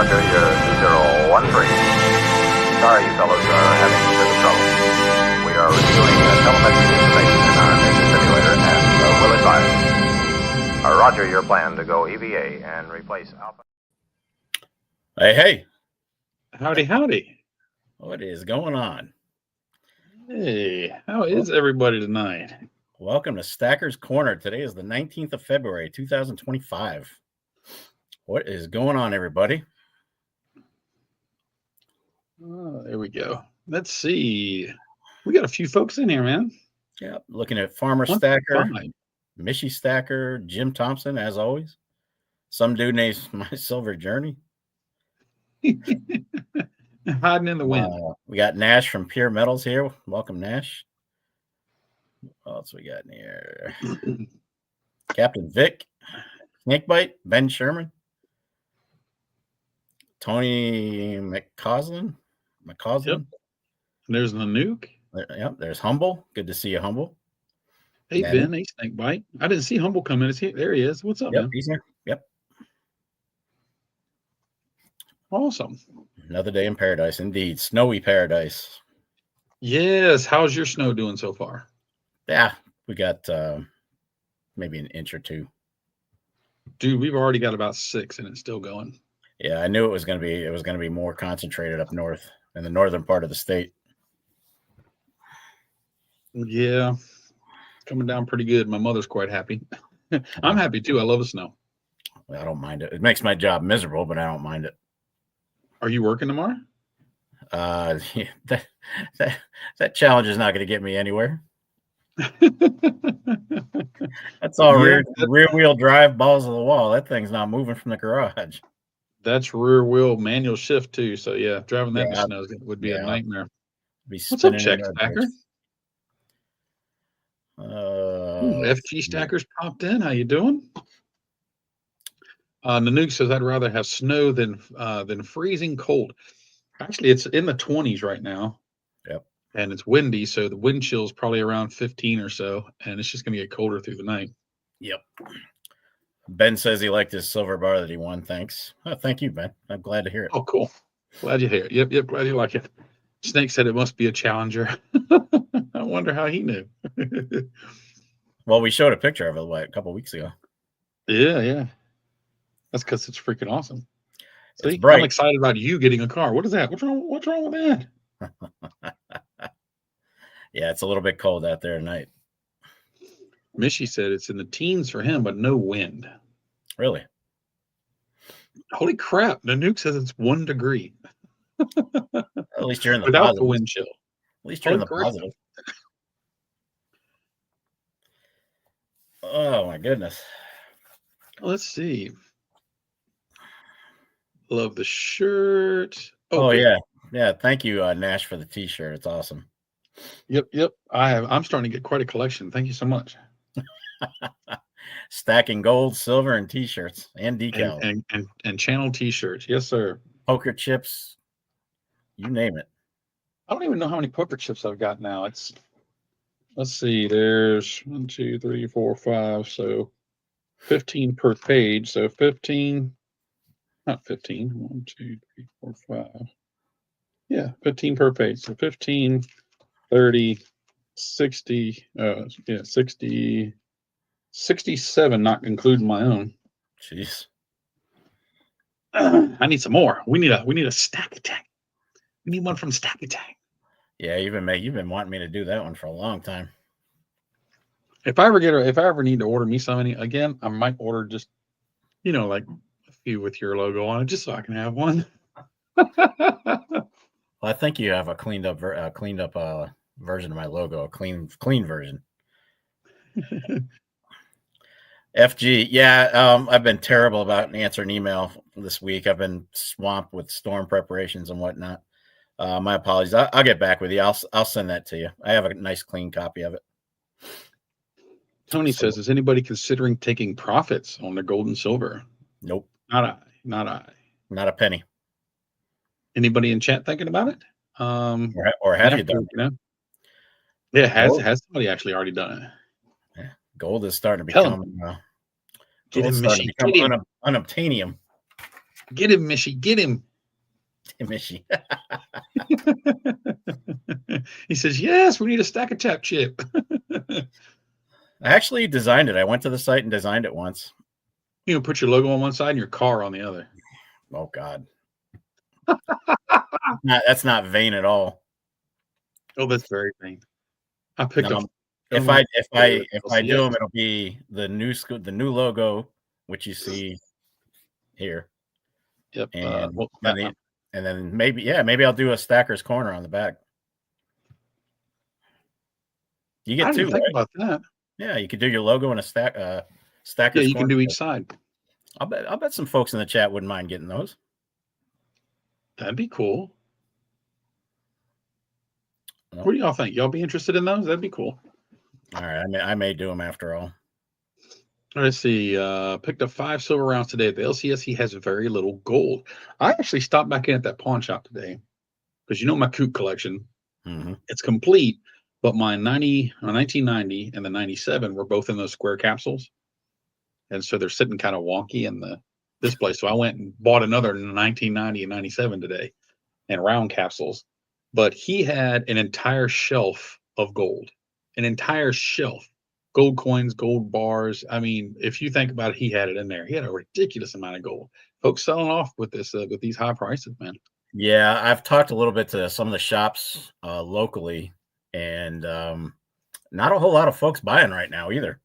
Roger, you're 2013. Sorry you fellows are having a bit of trouble. We are reviewing telemetry information in our mission simulator and will advise. Roger, your plan to go EVA and replace Alpha. Hey. Howdy, howdy. What is going on? Hey, how is everybody tonight? Welcome to Stacker's Corner. Today is the 19th of February, 2025. What is going on, everybody? Oh, there we go. Let's see. We got a few folks in here, man. Yeah, looking at Farmer Stacker, Mishy Stacker, Jim Thompson, as always. Some dude named My Silver Journey. Hiding in the wind. We got Nash from Pure Metals here. Welcome, Nash. What else we got in here? Captain Vic, Snakebite, Ben Sherman, Tony McCausland. Yep. There's the nuke. Yep, there's Humble. Good to see you, Humble. Hey, Ben, hey, Snakebite. I didn't see Humble come in. There he is. What's up, man? He's here. Yep. Awesome. Another day in paradise, indeed. Snowy paradise. Yes. How's your snow doing so far? Yeah, we got maybe an inch or two. Dude, we've already got about 6 and it's still going. Yeah, I knew it was gonna be more concentrated up north in the northern part of the state. Yeah. Coming down pretty good. My mother's quite happy. I'm happy too. I love the snow. I don't mind it. It makes my job miserable, but I don't mind it. Are you working tomorrow? Yeah, that challenge is not going to get me anywhere. That's all rear wheel drive, balls of the wall. That thing's not moving from the garage. That's rear wheel manual shift too. So yeah, driving that in the snow would be a nightmare. What's up, Check Stacker? FG Stackers popped in. How you doing? Nanook says I'd rather have snow than freezing cold. Actually, it's in the 20s right now. Yep. And it's windy, so the wind chill is probably around 15 or so, and it's just going to get colder through the night. Yep. Ben says he liked his silver bar that he won. Thanks. Oh, thank you, Ben. I'm glad to hear it. Oh, cool. Glad you hear it. Yep. Glad you like it. Snake said it must be a Challenger. I wonder how he knew. Well, we showed a picture of it a couple weeks ago. Yeah. That's because it's freaking awesome. See, I'm excited about you getting a car. What is that? What's wrong with that? Yeah, it's a little bit cold out there tonight. Mishy said it's in the teens for him, but no wind. Really? Holy crap. The nuke says it's 1 degree. At least you're in the without positive. The wind chill. At least you're in the positive. Oh my goodness. Let's see. Love the shirt. Oh yeah. Thank you, Nash, for the t-shirt. It's awesome. Yep. I'm starting to get quite a collection. Thank you so much. Stacking gold, silver, and t-shirts and decals and channel t-shirts. Yes, sir. Poker chips. You name it. I don't even know how many poker chips I've got now. Let's see. There's 1, 2, 3, 4, 5. So 15 per page. So 15. Not 15. 1, 2, 3, 4, 5. Yeah, 15 per page. So 15, 30, 60. 60, 67, not including my own. Jeez. I need some more. We need a stack attack. We need one from Stack Attack. Yeah, you've been wanting me to do that one for a long time. If I ever need to order me something again, I might order just, like a few with your logo on it, just so I can have one. Well, I think you have a cleaned up version of my logo, a clean version. FG, yeah, I've been terrible about answering email this week. I've been swamped with storm preparations and whatnot. My apologies. I'll get back with you. I'll send that to you. I have a nice clean copy of it. Tony says, is anybody considering taking profits on their gold and silver? Nope. Not I. Not a penny. Anybody in chat thinking about it? Or have you done it? Yeah, has somebody actually already done it? Yeah. Gold is starting to become unobtainium. Get him, Mishy. Get him. Mishy. He says, yes, we need a stack of tap chip. I actually designed it. I went to the site and designed it once. You know, put your logo on one side and your car on the other. Oh God. That's not vain at all. Oh, that's very vain. I picked up. If I do them, it'll be the new logo, which you see here. Yep. And then maybe I'll do a Stacker's Corner on the back. You get two, think about that. Yeah, you could do your logo and a Stacker's. Yeah, you can do each side. I'll bet some folks in the chat wouldn't mind getting those. That'd be cool. What do y'all think? Y'all be interested in those? That'd be cool. All right, I may do them after all. Let's see. Picked up 5 silver rounds today. The LCS has very little gold. I actually stopped back in at that pawn shop today because my Coot collection. Mm-hmm. It's complete, but my 1990 and the 97 were both in those square capsules, and so they're sitting kind of wonky in the display. So I went and bought another 1990 and 97 today, in round capsules. But he had an entire shelf of gold, an entire shelf. Gold coins, gold bars. I mean, if you think about it, he had it in there. He had a ridiculous amount of gold. Folks selling off with this, with these high prices, man. Yeah, I've talked a little bit to some of the shops locally, and not a whole lot of folks buying right now either.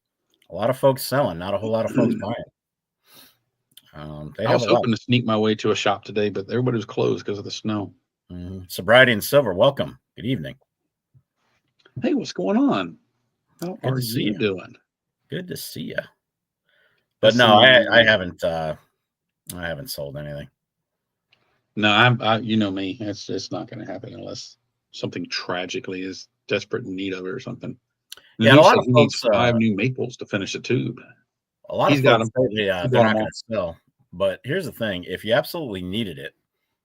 A lot of folks selling, not a whole lot of folks buying. I was hoping to sneak my way to a shop today, but everybody was closed because of the snow. Mm-hmm. Sobriety and Silver, welcome. Good evening. Hey, what's going on? How are you doing? Good to see you. But no, I haven't sold anything. No, I you know me. It's not going to happen unless something tragically is desperate in need of it or something. And yeah, a lot of folks needs 5 new maples to finish a tube. A lot of folks say they're not going to sell. But here's the thing: if you absolutely needed it,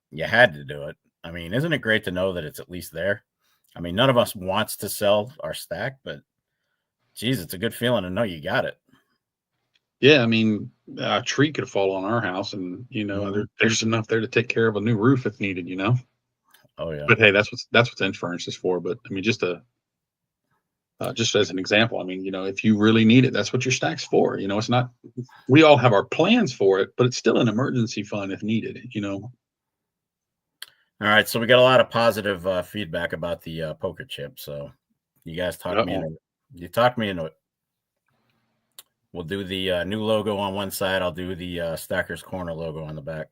you had to do it. I mean, isn't it great to know that it's at least there? I mean, none of us wants to sell our stack, but geez, it's a good feeling to know you got it. Yeah, I mean, a tree could fall on our house, and there's enough there to take care of a new roof if needed. Oh yeah. But hey, that's what insurance is for. But I mean, just as an example, I mean, if you really need it, that's what your stack's for. It's not. We all have our plans for it, but it's still an emergency fund if needed. All right, so we got a lot of positive feedback about the poker chip. So you guys talked me into it. You talked me into it. We'll do the new logo on one side. I'll do the Stacker's Corner logo on the back.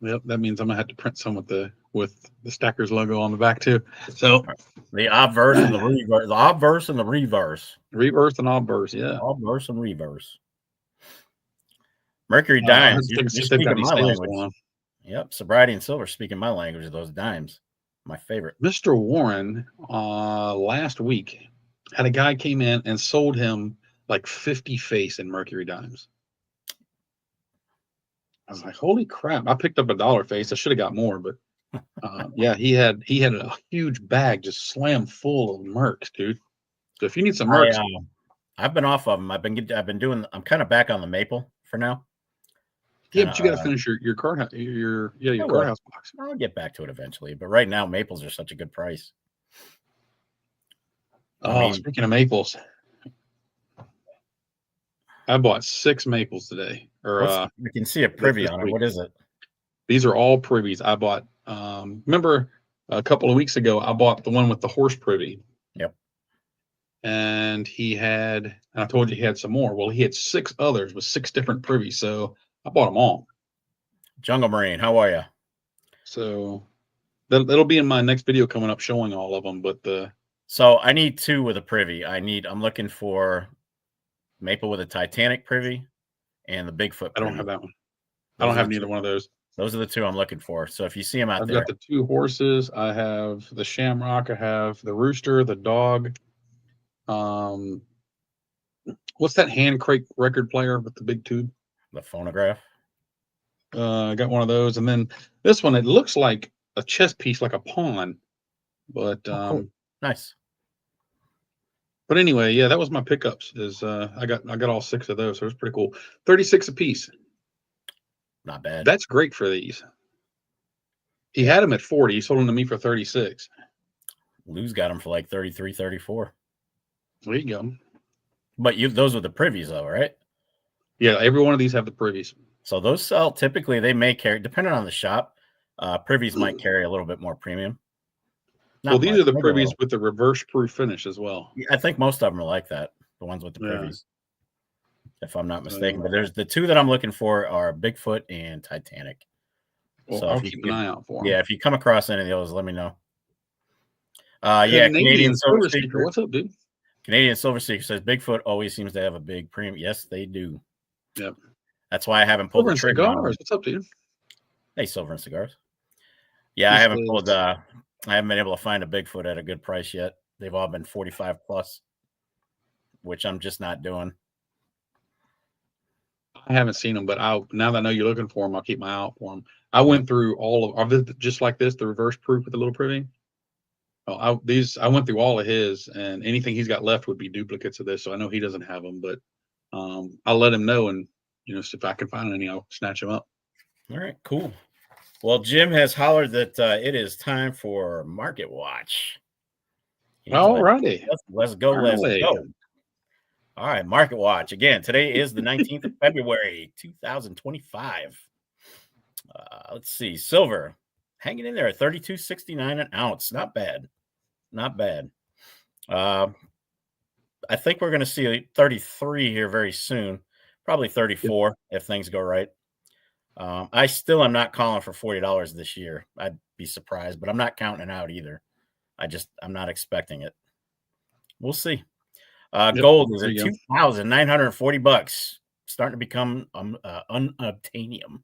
Yep, that means I'm gonna have to print some with the Stacker's logo on the back too. So the obverse and the reverse, the obverse and the reverse, reverse and obverse, yeah, obverse and reverse. Mercury dimes. You're speaking my language. Yep, Sobriety and Silver speaking my language of those dimes. My favorite. Mr. Warren last week had a guy came in and sold him like 50 face in Mercury dimes. I was like, holy crap. I picked up $1 face. I should have got more, but yeah, he had a huge bag just slammed full of Mercs, dude. So if you need some Mercs, I've been off of them. I'm kind of back on the maple for now. Yeah, but you got to finish your card house, your card house box. I'll get back to it eventually, but right now maples are such a good price. Speaking of maples, I bought 6 maples today. You can see a privy on it. What is it? These are all privies. I bought. Remember a couple of weeks ago, I bought the one with the horse privy. Yep. And I told you he had some more. Well, he had 6 others with 6 different privies. So I bought them all. Jungle Marine, how are you? So that'll be in my next video coming up showing all of them. But so I need 2 with a privy. I'm looking for maple with a Titanic privy and the Bigfoot privy. I don't have that one. I don't have neither one of those. Those are the 2 I'm looking for. So if you see them out there. I've got the 2 horses. I have the shamrock. I have the rooster, the dog. What's that hand crank record player with the big tube? The phonograph. I got one of those, and then this one. It looks like a chess piece, like a pawn, but cool. Nice. But anyway, yeah, that was my pickups. I got all 6 of those, so it was pretty cool. 36 a piece. Not bad. That's great for these. He had them at 40. He sold them to me for 36. Lou's got them for like 33, 34. There you go. But those were the privies, though, right? Yeah, every one of these have the privies. So those sell typically. They may carry, depending on the shop. Privies might carry a little bit more premium. Well, these are the privies with the reverse proof finish as well. I think most of them are like that. The ones with the privies, if I'm not mistaken. But there's the two that I'm looking for are Bigfoot and Titanic. Well, so I'll keep an eye out for them. Yeah, if you come across any of those, let me know. Canadian Silver Seeker. What's up, dude? Canadian Silver Seeker says Bigfoot always seems to have a big premium. Yes, they do. Yep. That's why I haven't pulled the trigger. What's up, dude? Hey, Silver and Cigars. Yeah, I haven't pulled. I haven't been able to find a Bigfoot at a good price yet. They've all been 45 plus, which I'm just not doing. I haven't seen them, but now that I know you're looking for them, I'll keep my eye out for them. I went through all of just like this, the reverse proof with the little privy. I went through all of his, and anything he's got left would be duplicates of this. So I know he doesn't have them, but I'll let him know, and if I can find any, I'll snatch them up. All right, cool. Well, Jim has hollered that it is time for Market Watch. All righty, let's go. Let's go. All right, Market Watch again. Today is the 19th of February, 2025. Let's see, silver hanging in there at $32.69 an ounce. Not bad. Not bad. I think we're going to see 33 here very soon, probably 34 if things go right. I still am not calling for $40 this year. I'd be surprised, but I'm not counting it out either. I'm not expecting it. We'll see. Gold is at $2,940, starting to become unobtainium.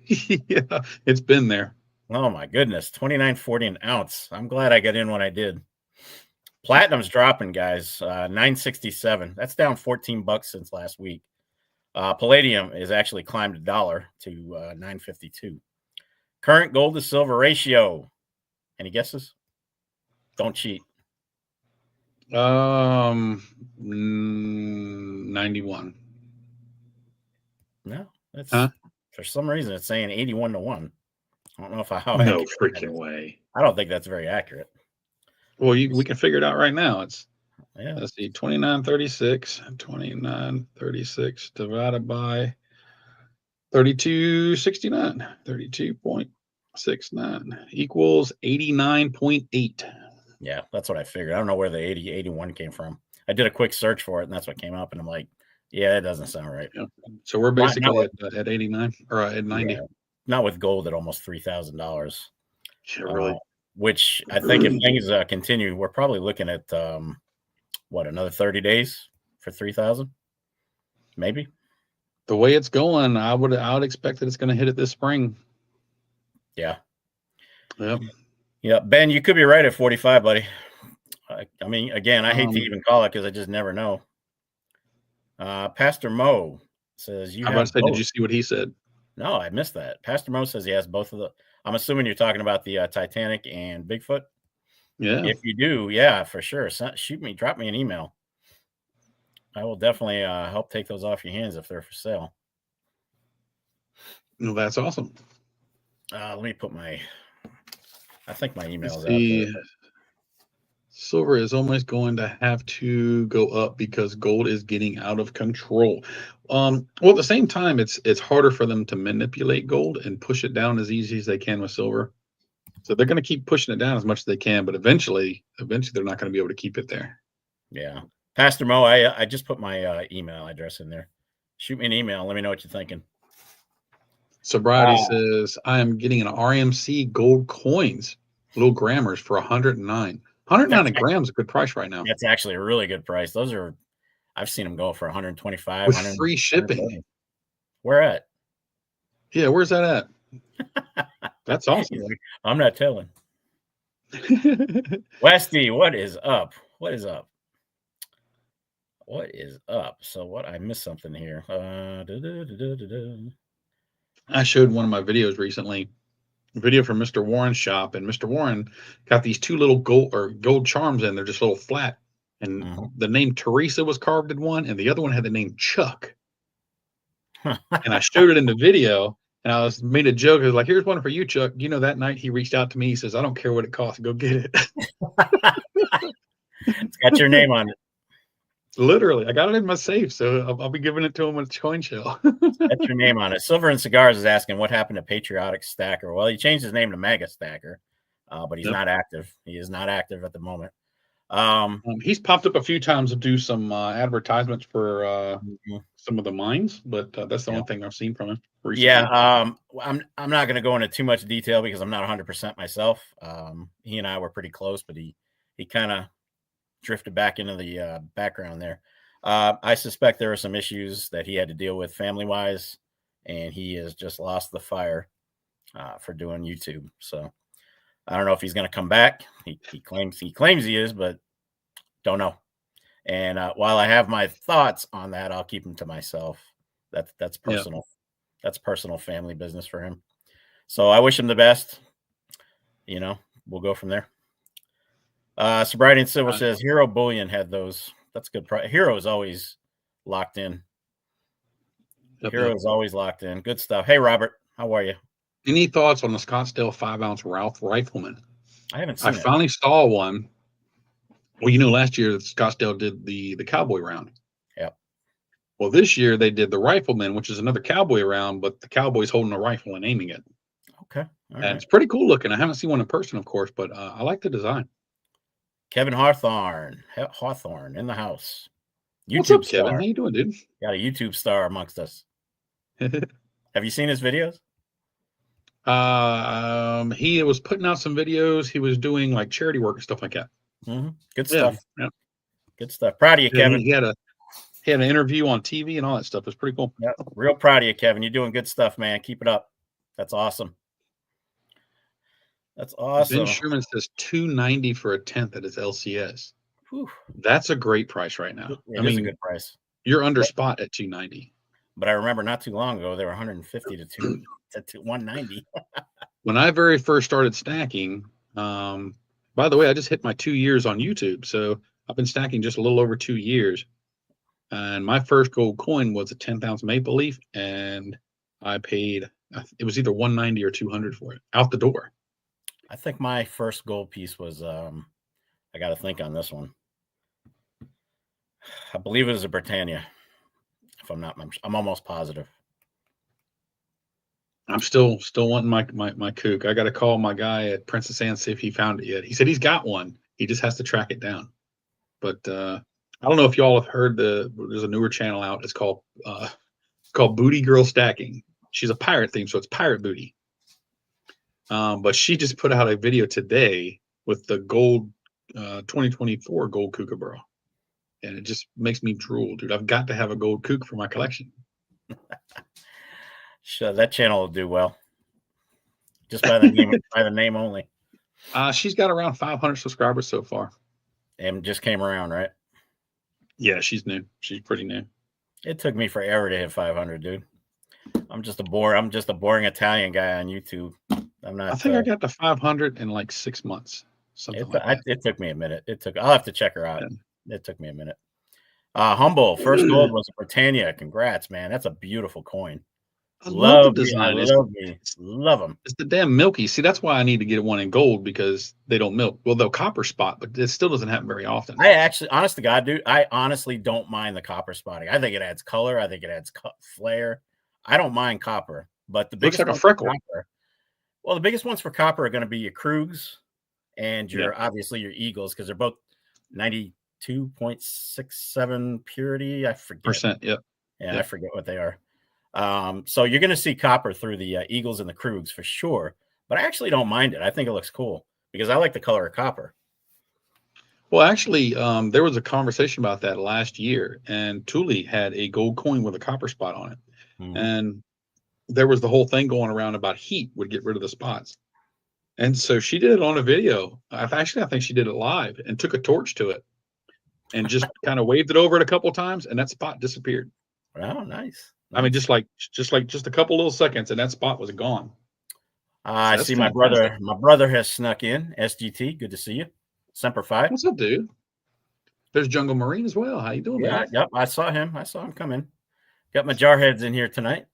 Yeah, it's been there. Oh my goodness, $29.40 an ounce. I'm glad I got in when I did. Platinum's dropping, guys. $9.67. That's down $14 since last week. Palladium is actually climbed $1 to $9.52. Current gold to silver ratio. Any guesses? Don't cheat. 91. No, that's for some reason it's saying 81 to 1. I don't know how. No freaking way. I don't think that's very accurate. Well, we can figure it out right now. Let's see, 29.36 divided by 32.69. 32.69 equals 89.8. Yeah, that's what I figured. I don't know where the 81 came from. I did a quick search for it, and that's what came up. And I'm like, yeah, it doesn't sound right. Yeah. So we're basically at 89 or at 90. Yeah, not with gold at almost $3,000. Yeah, really. Which I think if things continue, we're probably looking at another 30 days for 3,000, maybe. The way it's going, I would expect that it's going to hit it this spring. Yeah. Yep. Yeah, Ben, you could be right at 45, buddy. I mean, again, I hate to even call it because I just never know. Pastor Mo says did you see what he said? No, I missed that. Pastor Mo says he has both of the. I'm assuming you're talking about the Titanic and Bigfoot. Yeah. If you do, yeah, for sure. Drop me an email. I will definitely help take those off your hands if they're for sale. No, that's awesome. Let me put I think my email is out there. Silver is almost going to have to go up because gold is getting out of control. Well, at the same time, it's harder for them to manipulate gold and push it down as easy as they can with silver. So they're going to keep pushing it down as much as they can, but eventually they're not going to be able to keep it there. Yeah. Pastor Mo, I just put my email address in there. Shoot me an email. Let me know what you're thinking. Sobriety says, I am getting an RMC gold coins, little grammars for 109. 109 a gram is a good price right now. That's actually a really good price. I've seen them go for 125 with free shipping. Where at? Yeah, where's that at? That's awesome. I'm not telling. Westy, what is up? What is up? So I missed something here. I showed one of my videos recently, a video from Mr. Warren's shop, and Mr. Warren got these two little gold charms in. They're just a little flat, and the name Teresa was carved in one, and the other one had the name Chuck. And I showed it in the video, and I was made a joke. I was like, "Here's one for you, Chuck." You know, that night he reached out to me. He says, "I don't care what it costs. Go get it." It's got your name on it. Literally, I got it in my safe, so I'll be giving it to him at the coin show. That's your name on it. Silver and Cigars is asking what happened to Patriotic Stacker. Well, he changed his name to Mega Stacker, but he's not active. He is not active at the moment. He's popped up a few times to do some advertisements for some of the mines, but that's the only thing I've seen from him recently. Yeah, I'm not going to go into too much detail because I'm not 100% myself. He and I were pretty close, but he kind of drifted back into the background there. I suspect there are some issues that he had to deal with family-wise, and he has just lost the fire for doing YouTube. So I don't know if he's going to come back. He claims he is, but don't know. And while I have my thoughts on that, I'll keep them to myself. That's personal. Yeah. That's personal family business for him. So I wish him the best. You know, we'll go from there. Sobriety and Civil says Hero Bullion had those. That's good. Hero is always locked in. Hero is always locked in. Good stuff. Hey, Robert, how are you? Any thoughts on the Scottsdale 5-ounce Ralph Rifleman? I haven't seen it. I finally saw one. Well, you know, last year Scottsdale did the cowboy round. Yeah. Well, this year they did the Rifleman, which is another cowboy round, but the cowboy's holding a rifle and aiming it. Okay. All right. It's pretty cool looking. I haven't seen one in person, of course, but I like the design. Kevin Hawthorne in the house. YouTube What's up, star. Kevin? How you doing, dude? Got a YouTube star amongst us. Have you seen his videos? He was putting out some videos. He was doing like charity work and stuff like that. Mm-hmm. Good stuff. Yeah. Good stuff. Proud of you, Kevin. He had an interview on TV and all that stuff. It's pretty cool. Yeah, real proud of you, Kevin. You're doing good stuff, man. Keep it up. That's awesome. That's awesome. Ben Sherman says $290 for a 10th at his LCS. Whew. That's a great price right now. It is a good price. You're under spot at $290. But I remember not too long ago they were $150 to $190. When I very first started stacking, by the way, I just hit my 2 years on YouTube, so I've been stacking just a little over 2 years. And my first gold coin was a 10th ounce Maple Leaf, and I paid it was either $190 or $200 for it out the door. I think my first gold piece was I got to think on this one. I believe it was a Britannia. If I'm almost positive. I'm still wanting my kook. I got to call my guy at Princess Anne, see if he found it yet. He said he's got one. He just has to track it down. But I don't know if y'all have heard there's a newer channel out. It's called Booty Girl Stacking. She's a pirate theme, so it's pirate booty. But she just put out a video today with the gold 2024 gold kookaburra. And it just makes me drool, dude. I've got to have a gold kook for my collection. Sure, that channel will do well. Just by the name, by the name only. She's got around 500 subscribers so far. And just came around, right? Yeah, she's new. She's pretty new. It took me forever to hit 500, dude. I'm just a boring Italian guy on YouTube. I'm not. I think I got to 500 in like 6 months. It took me a minute. I'll have to check her out. Yeah. It took me a minute. Humble first gold was a Britannia. Congrats, man. That's a beautiful coin. I love the design. Love them. It's the damn milky. See, that's why I need to get one in gold because they don't milk. Well, they'll copper spot, but it still doesn't happen very often. I actually, honest to God, dude, I honestly don't mind the copper spotting. I think it adds color. I think it adds flair. I don't mind copper, but the biggest looks like a freckle. The biggest ones for copper are going to be your Krugs and obviously your Eagles because they're both 92.67 purity. I forget. Percent. Yep. Yeah, I forget what they are. So you're going to see copper through the Eagles and the Krugs for sure, but I actually don't mind it. I think it looks cool because I like the color of copper. Well, actually, there was a conversation about that last year, and Thule had a gold coin with a copper spot on it. Mm-hmm. And there was the whole thing going around about heat would get rid of the spots. And so she did it on a video. I think she did it live and took a torch to it and just kind of waved it over it a couple of times, and that spot disappeared. Oh, nice. I mean, just a couple little seconds, and that spot was gone. I see my brother. My brother has snuck in. SGT, good to see you. Semper Fi. What's up, dude? There's Jungle Marine as well. How you doing, man? Yep. I saw him. come in. Got my jarheads in here tonight.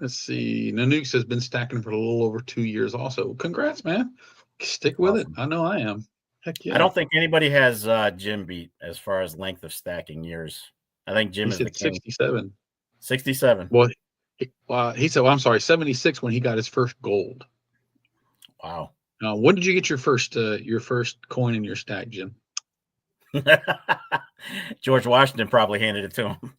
Let's see. Nanukes has been stacking for a little over 2 years also. Congrats, man. Stick with it. I know I am. Heck yeah. I don't think anybody has Jim beat as far as length of stacking years. I think Jim is the king. 67. 67. Well, he said, well, I'm sorry, 76 when he got his first gold. Wow. When did you get your first coin in your stack, Jim? George Washington probably handed it to him.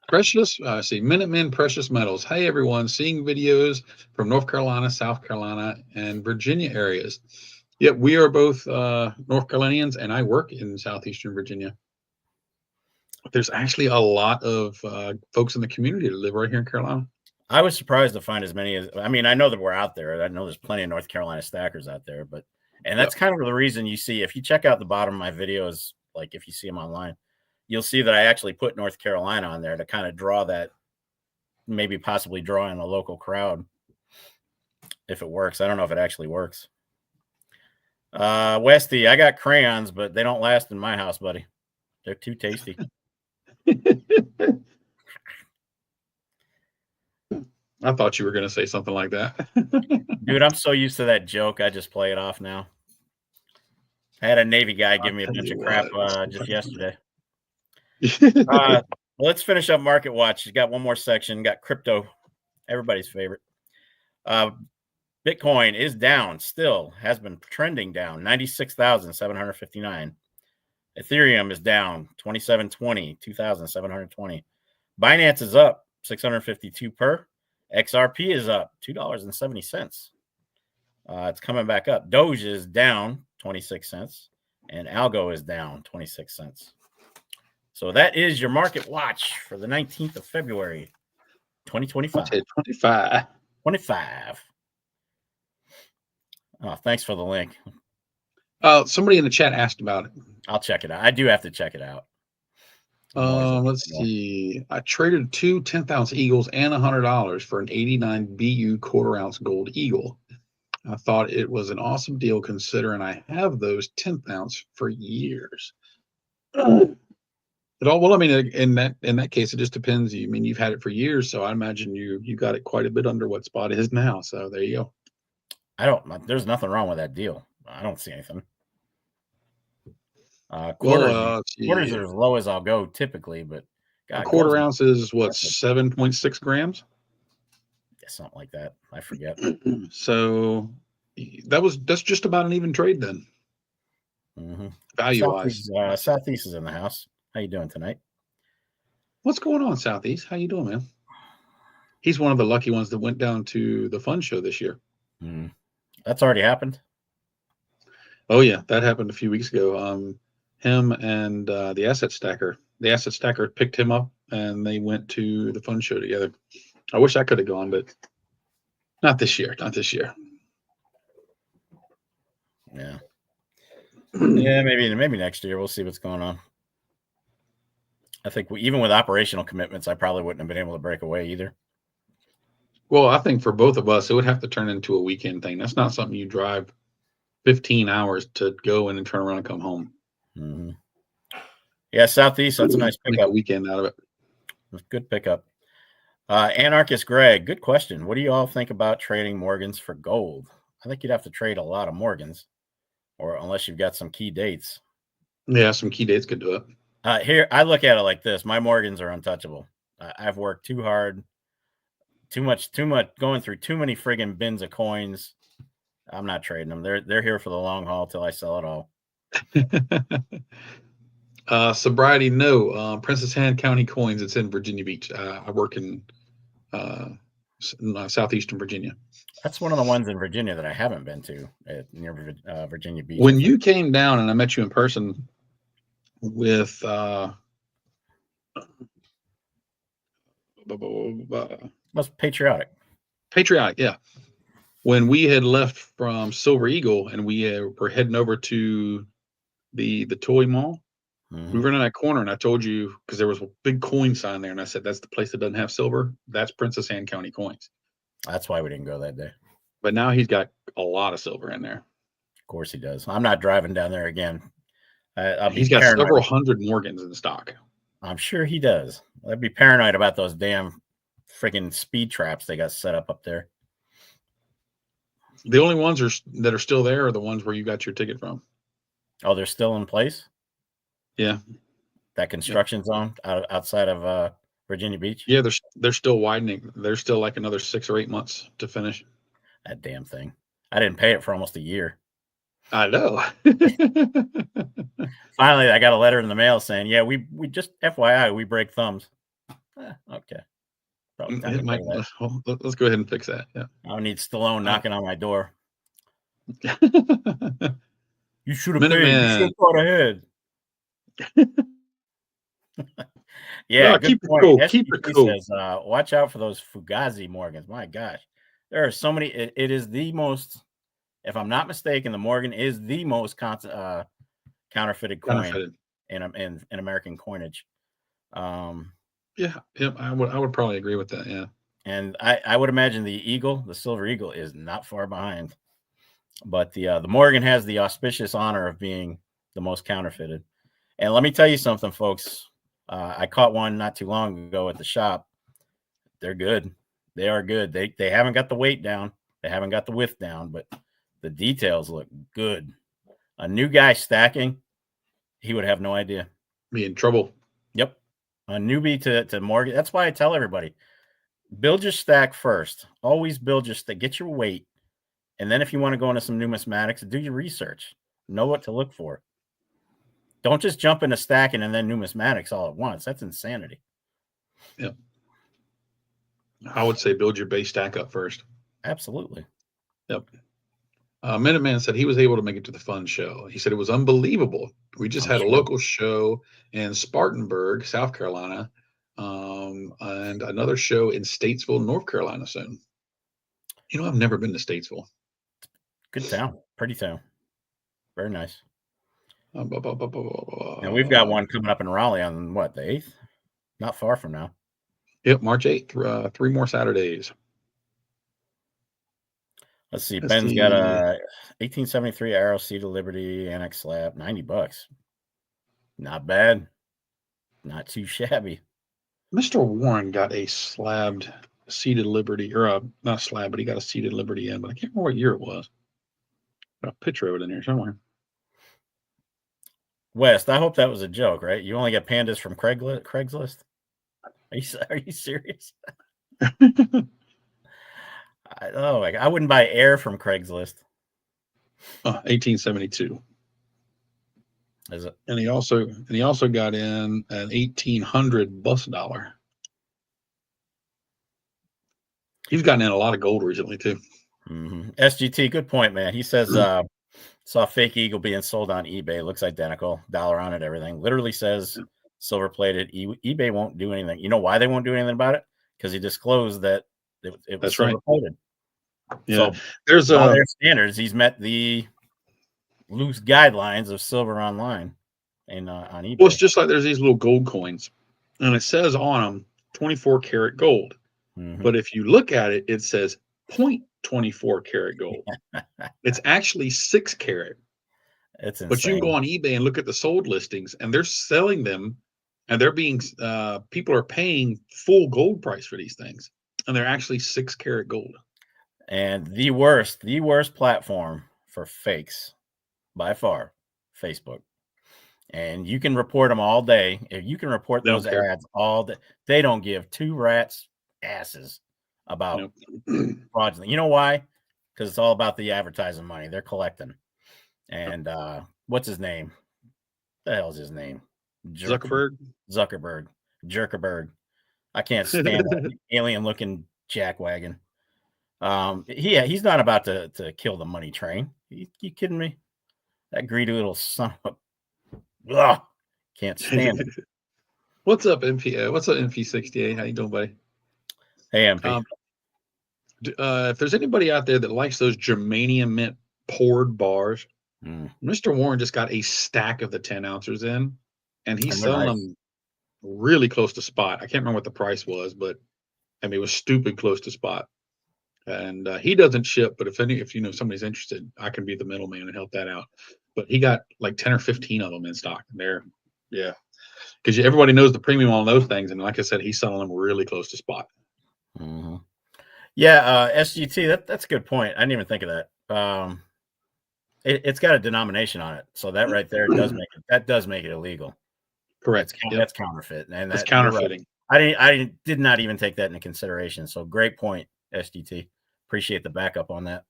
Precious, Minutemen Precious Metals. Hey, everyone, seeing videos from North Carolina, South Carolina, and Virginia areas. Yep, we are both North Carolinians, and I work in Southeastern Virginia. There's actually a lot of folks in the community that live right here in Carolina. I was surprised to find as many as, I mean, I know that we're out there. I know there's plenty of North Carolina stackers out there, and that's kind of the reason you see, if you check out the bottom of my videos, like if you see them online, you'll see that I actually put North Carolina on there to kind of draw that, maybe possibly draw in a local crowd if it works. I don't know if it actually works. Westy, I got crayons, but they don't last in my house, buddy. They're too tasty. I thought you were going to say something like that. Dude, I'm so used to that joke. I just play it off now. I had a Navy guy give me a bunch of crap just yesterday. Let's finish up Market Watch. You got one more section. Got crypto, everybody's favorite. Bitcoin is down still, has been trending down, 96,759. Ethereum is down, 2720, 2,720. Binance is up, 652 per. XRP is up, $2.70. It's coming back up. Doge is down 26 cents, and Algo is down 26 cents. So that is your Market Watch for the 19th of February, 2025. 25. Oh, thanks for the link. Somebody in the chat asked about it. I'll check it out. I do have to check it out. Let's see. I traded 2 10th-ounce Eagles and $100 for an 89 BU quarter-ounce gold Eagle. I thought it was an awesome deal considering I have those 10th-ounce for years. Well, I mean, in that case, it just depends. I mean, you've had it for years, so I imagine you got it quite a bit under what spot is now. So there you go. There's nothing wrong with that deal. I don't see anything. Quarters are as low as I'll go typically, but God, a quarter ounce is what, 7.6 grams? Yeah, something like that. I forget. So that's just about an even trade then. Mm-hmm. Value wise. Southeast is in the house. How you doing tonight? What's going on, Southeast? How you doing, man? He's one of the lucky ones that went down to the fun show this year. That's already happened. Oh yeah, that happened a few weeks ago. Him and the asset stacker. The asset stacker picked him up, and they went to the fun show together. I wish I could have gone, but not this year. Not this year. Yeah. Yeah, maybe next year. We'll see what's going on. I think even with operational commitments, I probably wouldn't have been able to break away either. Well, I think for both of us, it would have to turn into a weekend thing. That's not something you drive 15 hours to go in and turn around and come home. Mm-hmm. Yeah, Southeast, that's a nice pickup. Make a weekend out of it. Good pickup. Anarchist Greg, good question. What do you all think about trading Morgans for gold? I think you'd have to trade a lot of Morgans, or unless you've got some key dates. Yeah, some key dates could do it. Here, I look at it like this. My Morgans are untouchable. I've worked too hard, too much, going through too many friggin' bins of coins. I'm not trading them. They're here for the long haul till I sell it all. Sobriety, no. Princess Anne County Coins. It's in Virginia Beach. I work in southeastern Virginia. That's one of the ones in Virginia that I haven't been to near Virginia Beach. When you came down and I met you in person with That's patriotic. Patriotic, yeah. When we had left from Silver Eagle and we were heading over to the toy mall, we were in that corner and I told you, because there was a big coin sign there, and I said, that's the place that doesn't have silver. That's Princess Anne County Coins. That's why we didn't go that day. But now he's got a lot of silver in there. Of course he does. I'm not driving down there again. He's got several hundred Morgans in stock. I'm sure he does. I'd be paranoid about those damn freaking speed traps they got set up there. The only ones that are still there are the ones where you got your ticket from. Oh, they're still in place? Yeah. That construction zone outside of Virginia Beach? Yeah, they're still widening. There's still like another 6 or 8 months to finish. That damn thing. I didn't pay it for almost a year. I know. Finally, I got a letter in the mail saying, yeah, we just FYI, we break thumbs. Okay. Probably time to pay that. Well, let's go ahead and fix that. Yeah. I need Stallone knocking on my door. You should have paid. You should have thought ahead. Yeah, no, good keep point. it cool. SPP Keep it cool. says, watch out for those Fugazi Morgans. My gosh. There are so many. It is the most, if I'm not mistaken, the Morgan is the most counterfeited coin in American coinage. Yeah, I would probably agree with that. Yeah. And I would imagine the Silver Eagle, is not far behind. But the Morgan has the auspicious honor of being the most counterfeited. And let me tell you something, folks. I caught one not too long ago at the shop. They're good. They are good. They haven't got the weight down. They haven't got the width down, but the details look good. A new guy stacking, he would have no idea. Be in trouble. Yep. A newbie to Morgan. That's why I tell everybody, build your stack first. Always build your stack. Get your weight. And then if you want to go into some numismatics, do your research. Know what to look for. Don't just jump into stacking and then numismatics all at once. That's insanity. Yep. I would say build your base stack up first. Absolutely. Yep. Minuteman said he was able to make it to the fun show. He said it was unbelievable. We just had a local show in Spartanburg, South Carolina, and another show in Statesville, North Carolina soon. You know, I've never been to Statesville. Good town. Pretty town. Very nice. And we've got one coming up in Raleigh on what, the 8th? Not far from now. Yep, March 8th. 3 more Saturdays. Let's see. Ben's got a 1873 Arrow Seed of Liberty Annex slab, $90. Not bad. Not too shabby. Mr. Warren got a slabbed Seeded Liberty, or not slab, but he got a Seeded Liberty in, but I can't remember what year it was. Got a picture of it in here somewhere. West, I hope that was a joke, right? You only get pandas from Craigslist? Are you serious? I wouldn't buy air from Craigslist. 1872. Is it? And he also got in an 1800 bus dollar. He's gotten in a lot of gold recently too. Mm-hmm. SGT, good point, man. He says saw fake eagle being sold on eBay. Looks identical, dollar on it, everything. Literally says silver plated. eBay won't do anything. You know why they won't do anything about it? Because he disclosed that it was silver plated. Yeah, so there's their standards. He's met the loose guidelines of silver online and on eBay. Well, it's just like there's these little gold coins, and it says on them 24 karat gold. Mm-hmm. But if you look at it, it says 0.24 karat gold. It's actually 6 karat. It's insane. But you can go on eBay and look at the sold listings, and they're selling them, and they're being people are paying full gold price for these things, and they're actually 6 karat gold. And the worst platform for fakes by far, Facebook. And you can report them all day. If you can report those ads all day, they don't give two rats asses about fraudulent. You know why? Because it's all about the advertising money they're collecting. And what's his name? The hell's his name? Zuckerberg. Jerkerberg. I can't stand that alien-looking jackwagon. He's not about to kill the money train. You kidding me? That greedy little son of a... Ugh, can't stand it. What's up, MP? What's up, MP68? How you doing, buddy? Hey, MP. If there's anybody out there that likes those germanium mint poured bars, Mr. Warren just got a stack of the 10 ounces in, and he's selling them really close to spot. I can't remember what the price was, but I mean, it was stupid close to spot. And he doesn't ship, but if you know somebody's interested, I can be the middleman and help that out. But he got like 10 or 15 of them in stock. And they're because everybody knows the premium on those things, and like I said, he's selling them really close to spot. Mm-hmm. Yeah, SGT. That's a good point. I didn't even think of that. It's got a denomination on it, so that right there does make it illegal. Correct. That's counterfeit, and That's you're right. counterfeiting. I did not even take that into consideration. So great point, SGT. Appreciate the backup on that.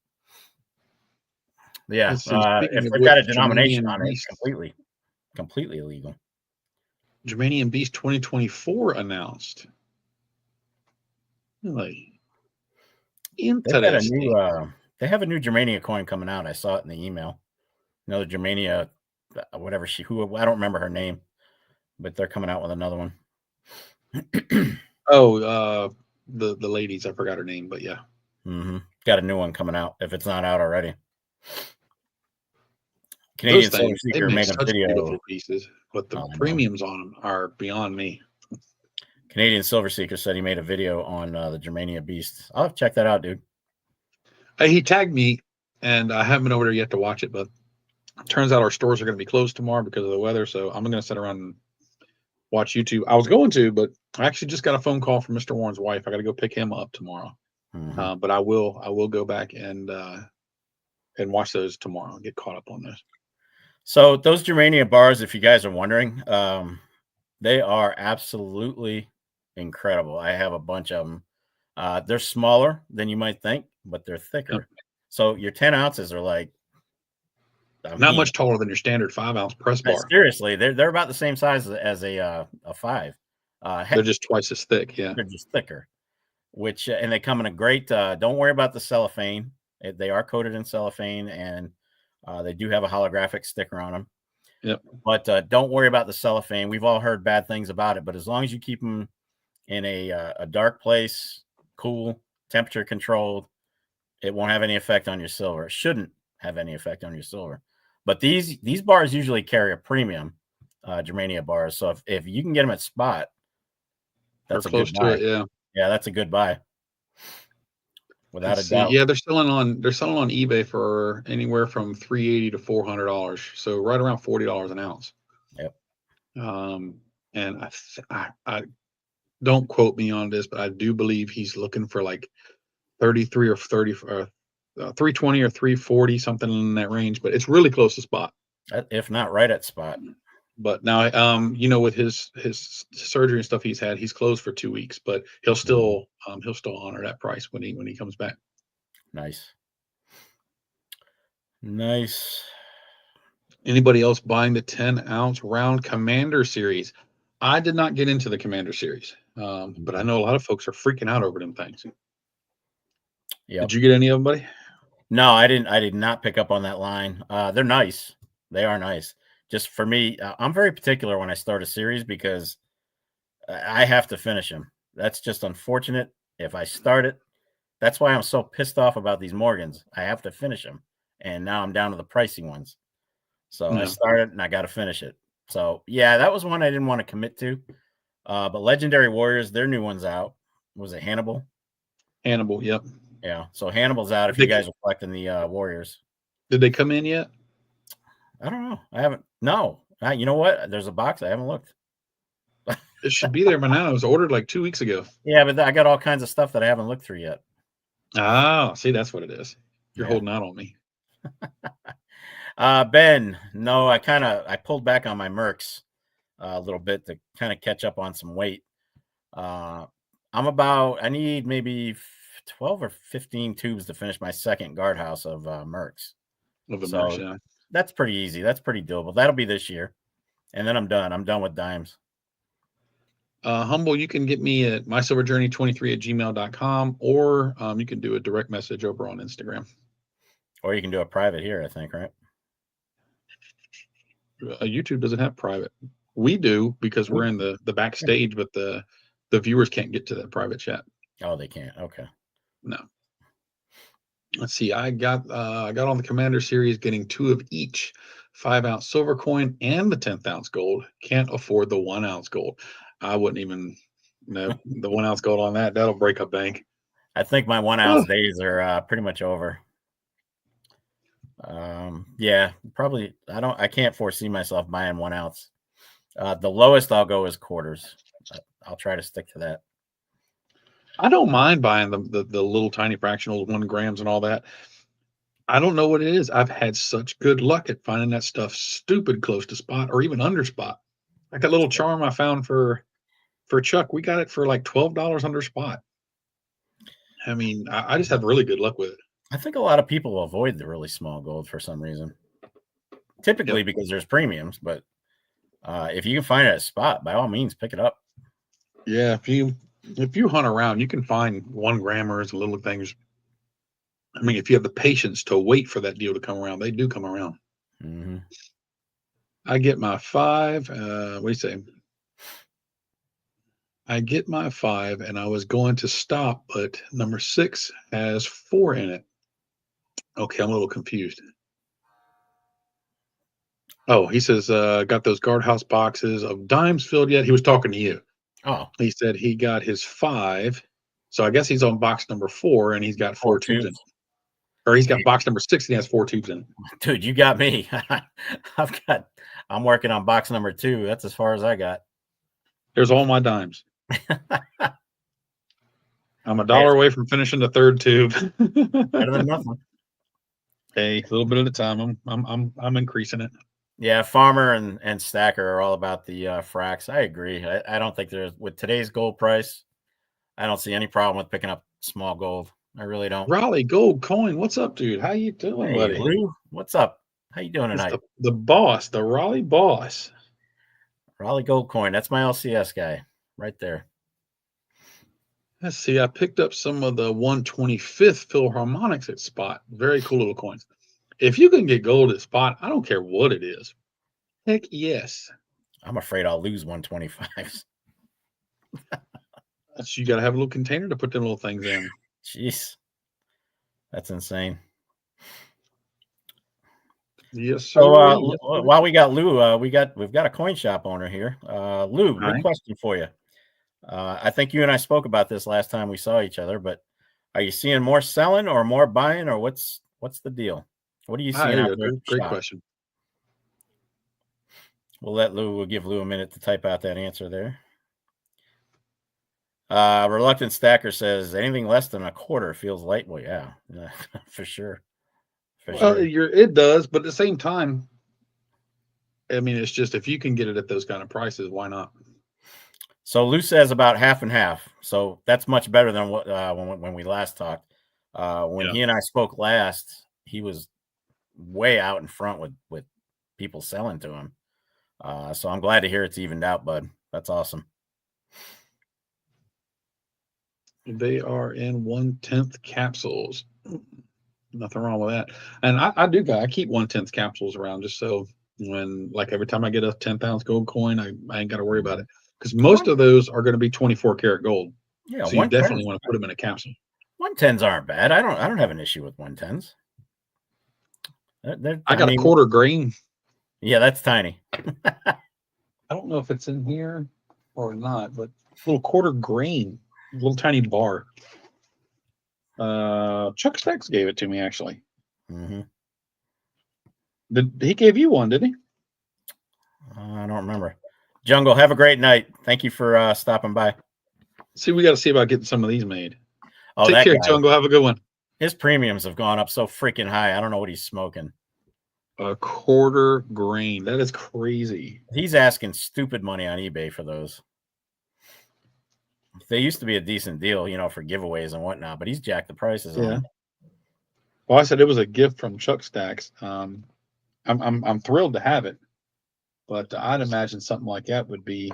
Yeah, Let's see, speaking if of they've got a which, denomination Germanium on it, it's Beast, completely illegal. Germanium Beast 2024 announced. Really They've got a interesting. new they have a new Germania coin coming out. I saw it in the email. Another Germania, whatever I don't remember her name, but they're coming out with another one. Oh, the ladies, I forgot her name, but yeah. Mm-hmm. Got a new one coming out if it's not out already. Those Canadian Silver things, they Seeker make made a such video. beautiful pieces, but the Oh, I know. premiums on them are beyond me. Canadian Silver Seeker said he made a video on the Germania Beast. I'll have to check that out, dude. He tagged me, and I haven't been over there yet to watch it, but it turns out our stores are going to be closed tomorrow because of the weather, so I'm going to sit around and watch YouTube. I was going to, but I actually just got a phone call from Mr. Warren's wife. I got to go pick him up tomorrow. Mm-hmm. But I will go back and watch those tomorrow and get caught up on those. So those Germania bars, if you guys are wondering, they are absolutely incredible. I have a bunch of them. They're smaller than you might think, but they're thicker. Yep. So your 10 ounces are like not much taller than your standard 5-ounce press bar. Seriously, they're about the same size as a 5. They're just twice as thick. Yeah, they're just thicker. Which and they come in a great. Don't worry about the cellophane. They are coated in cellophane, and they do have a holographic sticker on them. Yep. But don't worry about the cellophane. We've all heard bad things about it, but as long as you keep them in a dark place, cool, temperature controlled, it won't have any effect on your silver. It shouldn't have any effect on your silver. But these bars usually carry a premium, Germania bars. So if you can get them at spot, that's a close good buy. to it. Yeah. Yeah, that's a good buy. Without a doubt. Yeah, they're selling on eBay for anywhere from $380 to $400. So right around $40 an ounce. Yep. And I don't quote me on this, but I do believe he's looking for like 33 or 30 or 320 or 340, something in that range, but it's really close to spot. If not right at spot. But now, with his surgery and stuff he's had, he's closed for 2 weeks, but he'll still honor that price when he comes back. Nice. Anybody else buying the 10-ounce round Commander series? I did not get into the Commander series, but I know a lot of folks are freaking out over them things. Yep. Did you get any of them, buddy? No, I didn't. I did not pick up on that line. They're nice. They are nice. Just for me, I'm very particular when I start a series because I have to finish them. That's just unfortunate. If I start it, that's why I'm so pissed off about these Morgans. I have to finish them, and now I'm down to the pricing ones. So I started and I got to finish it. So yeah, that was one I didn't want to commit to. But Legendary Warriors, their new one's out. Was it Hannibal? Hannibal, yep. Yeah, so Hannibal's out if you guys are collecting the Warriors. Did they come in yet? I don't know. I haven't. No. You know what? There's a box. I haven't looked. It should be there by now. It was ordered like 2 weeks ago. Yeah, but I got all kinds of stuff that I haven't looked through yet. Ah, see, that's what it is. You're holding out on me. Ben, no, I pulled back on my Mercs a little bit to kind of catch up on some weight. I need maybe 12 or 15 tubes to finish my second guardhouse of Mercs. Yeah. That's pretty easy. That's pretty doable. That'll be this year. And then I'm done. I'm done with dimes. Humble, you can get me at mysilverjourney23@gmail.com, or you can do a direct message over on Instagram. Or you can do a private here, I think, right? YouTube doesn't have private. We do because we're in the backstage, but the viewers can't get to that private chat. Oh, they can't. Okay. No. Let's see. I got on the Commander series, getting 2 of each 5-ounce silver coin and the 10th ounce gold. Can't afford the 1-ounce gold. I wouldn't even the 1-ounce gold on that. That'll break a bank. I think my 1-ounce days are pretty much over. Yeah, probably. I can't foresee myself buying 1 ounce. The lowest I'll go is quarters. I'll try to stick to that. I don't mind buying the little tiny fractionals, 1 grams and all that. I don't know what it is. I've had such good luck at finding that stuff stupid close to spot or even under spot. Like that little charm I found for Chuck, we got it for like $12 under spot. I mean, I just have really good luck with it. I think a lot of people avoid the really small gold for some reason. Typically because there's premiums, but if you can find it at spot, by all means, pick it up. Yeah, if you hunt around, you can find 1 grammers, little things. I mean, if you have the patience to wait for that deal to come around, they do come around. Mm-hmm. I get my 5. What do you say? I get my 5, and I was going to stop, but number 6 has 4 in it. Okay, I'm a little confused. Oh, he says, got those guardhouse boxes of dimes filled yet? He was talking to you. Oh, He said he got his 5. So I guess he's on box number 4, and he's got 4 tubes in it. Or he's got box number 6, and he has 4 tubes in it. Dude, you got me. I'm working on box number 2. That's as far as I got. There's all my dimes. I'm $1 away from finishing the 3rd tube. Better than nothing. Hey, a little bit at a time. I'm increasing it. Yeah, Farmer and Stacker are all about the fracks. I agree. I don't think there's, with today's gold price, I don't see any problem with picking up small gold. I really don't. Raleigh Gold Coin, what's up, dude? How you doing, Hey, buddy? Lou, what's up? How you doing tonight? The boss, the Raleigh boss. Raleigh Gold Coin. That's my LCS guy right there. Let's see. I picked up some of the 125th Philharmonics at spot. Very cool little coins. If you can get gold at spot, I don't care what it is. Heck yes. I'm afraid I'll lose 125s. You got to have a little container to put them little things in. Jeez, that's insane. Yes, sir. So while we got Lou, we've got a coin shop owner here. Lou, good question for you. I think you and I spoke about this last time we saw each other, but are you seeing more selling or more buying, or what's the deal? What are you seeing out there? Great question. We'll give Lou a minute to type out that answer there. Reluctant Stacker says anything less than a quarter feels light. Well, yeah, for sure. It does, but at the same time, I mean, it's just if you can get it at those kind of prices, why not? So Lou says about half and half. So that's much better than what when we last talked. When he and I spoke last, he was way out in front with people selling to him. So I'm glad to hear it's evened out, bud. That's awesome. They are in 1/10 capsules. Nothing wrong with that. And I keep 1/10 capsules around just so when, like, every time I get a 10th-ounce gold coin, I ain't got to worry about it. Because most of those are going to be 24 karat gold. Yeah, so you definitely want to put them in a capsule. 110s aren't bad. I don't have an issue with 110s. I got a quarter grain. Yeah, that's tiny. I don't know if it's in here or not, but little quarter grain, little tiny bar. Chuck Stacks gave it to me, actually. Mm-hmm. He gave you one, didn't he? I don't remember. Jungle, have a great night. Thank you for stopping by. See, we got to see about getting some of these made. Oh, take care, Jungle. Have a good one. His premiums have gone up so freaking high. I don't know what he's smoking. A quarter grain. That is crazy. He's asking stupid money on eBay for those. They used to be a decent deal, for giveaways and whatnot, but he's jacked the prices on them. Well, I said it was a gift from Chuck Stacks. I'm thrilled to have it, but I'd imagine something like that would be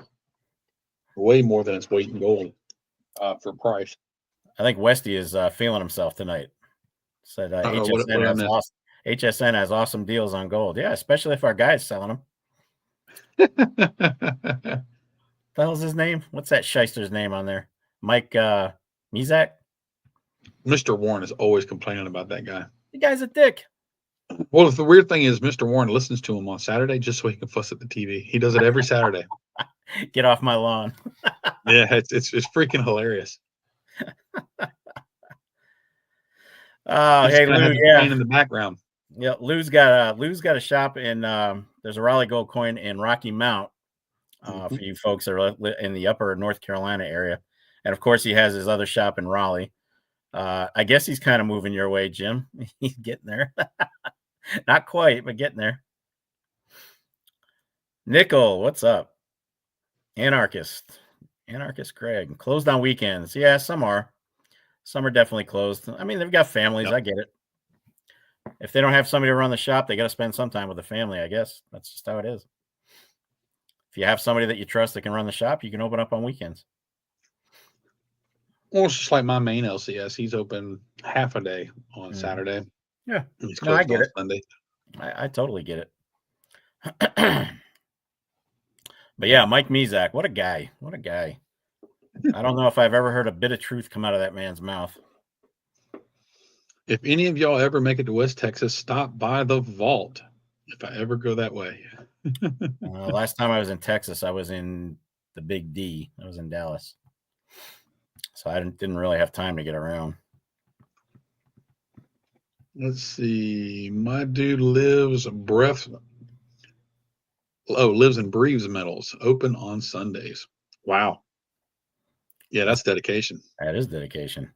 way more than its weight in gold for price. I think Westy is feeling himself tonight. Said HSN has awesome deals on gold. Yeah, especially if our guy's selling them. The hell's his name? What's that shyster's name on there? Mike Mizak? Mr. Warren is always complaining about that guy. The guy's a dick. Well, the weird thing is Mr. Warren listens to him on Saturday just so he can fuss at the TV. He does it every Saturday. Get off my lawn. Yeah, it's freaking hilarious. Hey Lou, in the background. Yeah, Lou's got a shop in there's a Raleigh Gold Coin in Rocky Mount. for you folks that are in the upper North Carolina area. And of course, he has his other shop in Raleigh. I guess he's kind of moving your way, Jim. He's getting there. Not quite, but getting there. Nickel, what's up? Anarchist Craig. Closed on weekends. Yeah, some are. Some are definitely closed. I mean, they've got families. Yep. I get it. If they don't have somebody to run the shop, they got to spend some time with the family, I guess. That's just how it is. If you have somebody that you trust that can run the shop, you can open up on weekends. Well, it's just like my main LCS. He's open half a day on Saturday. Yeah. And he's closed on Sunday. I totally get it. But yeah, Mike Mezak, what a guy. What a guy. I don't know if I've ever heard a bit of truth come out of that man's mouth. If any of y'all ever make it to West Texas, stop by the Vault. If I ever go that way. Last time I was in Texas, I was in the Big D. I was in Dallas. So I didn't really have time to get around. Let's see. My dude lives and breathes metals. Open on Sundays. Wow. Yeah, that's dedication. That is dedication.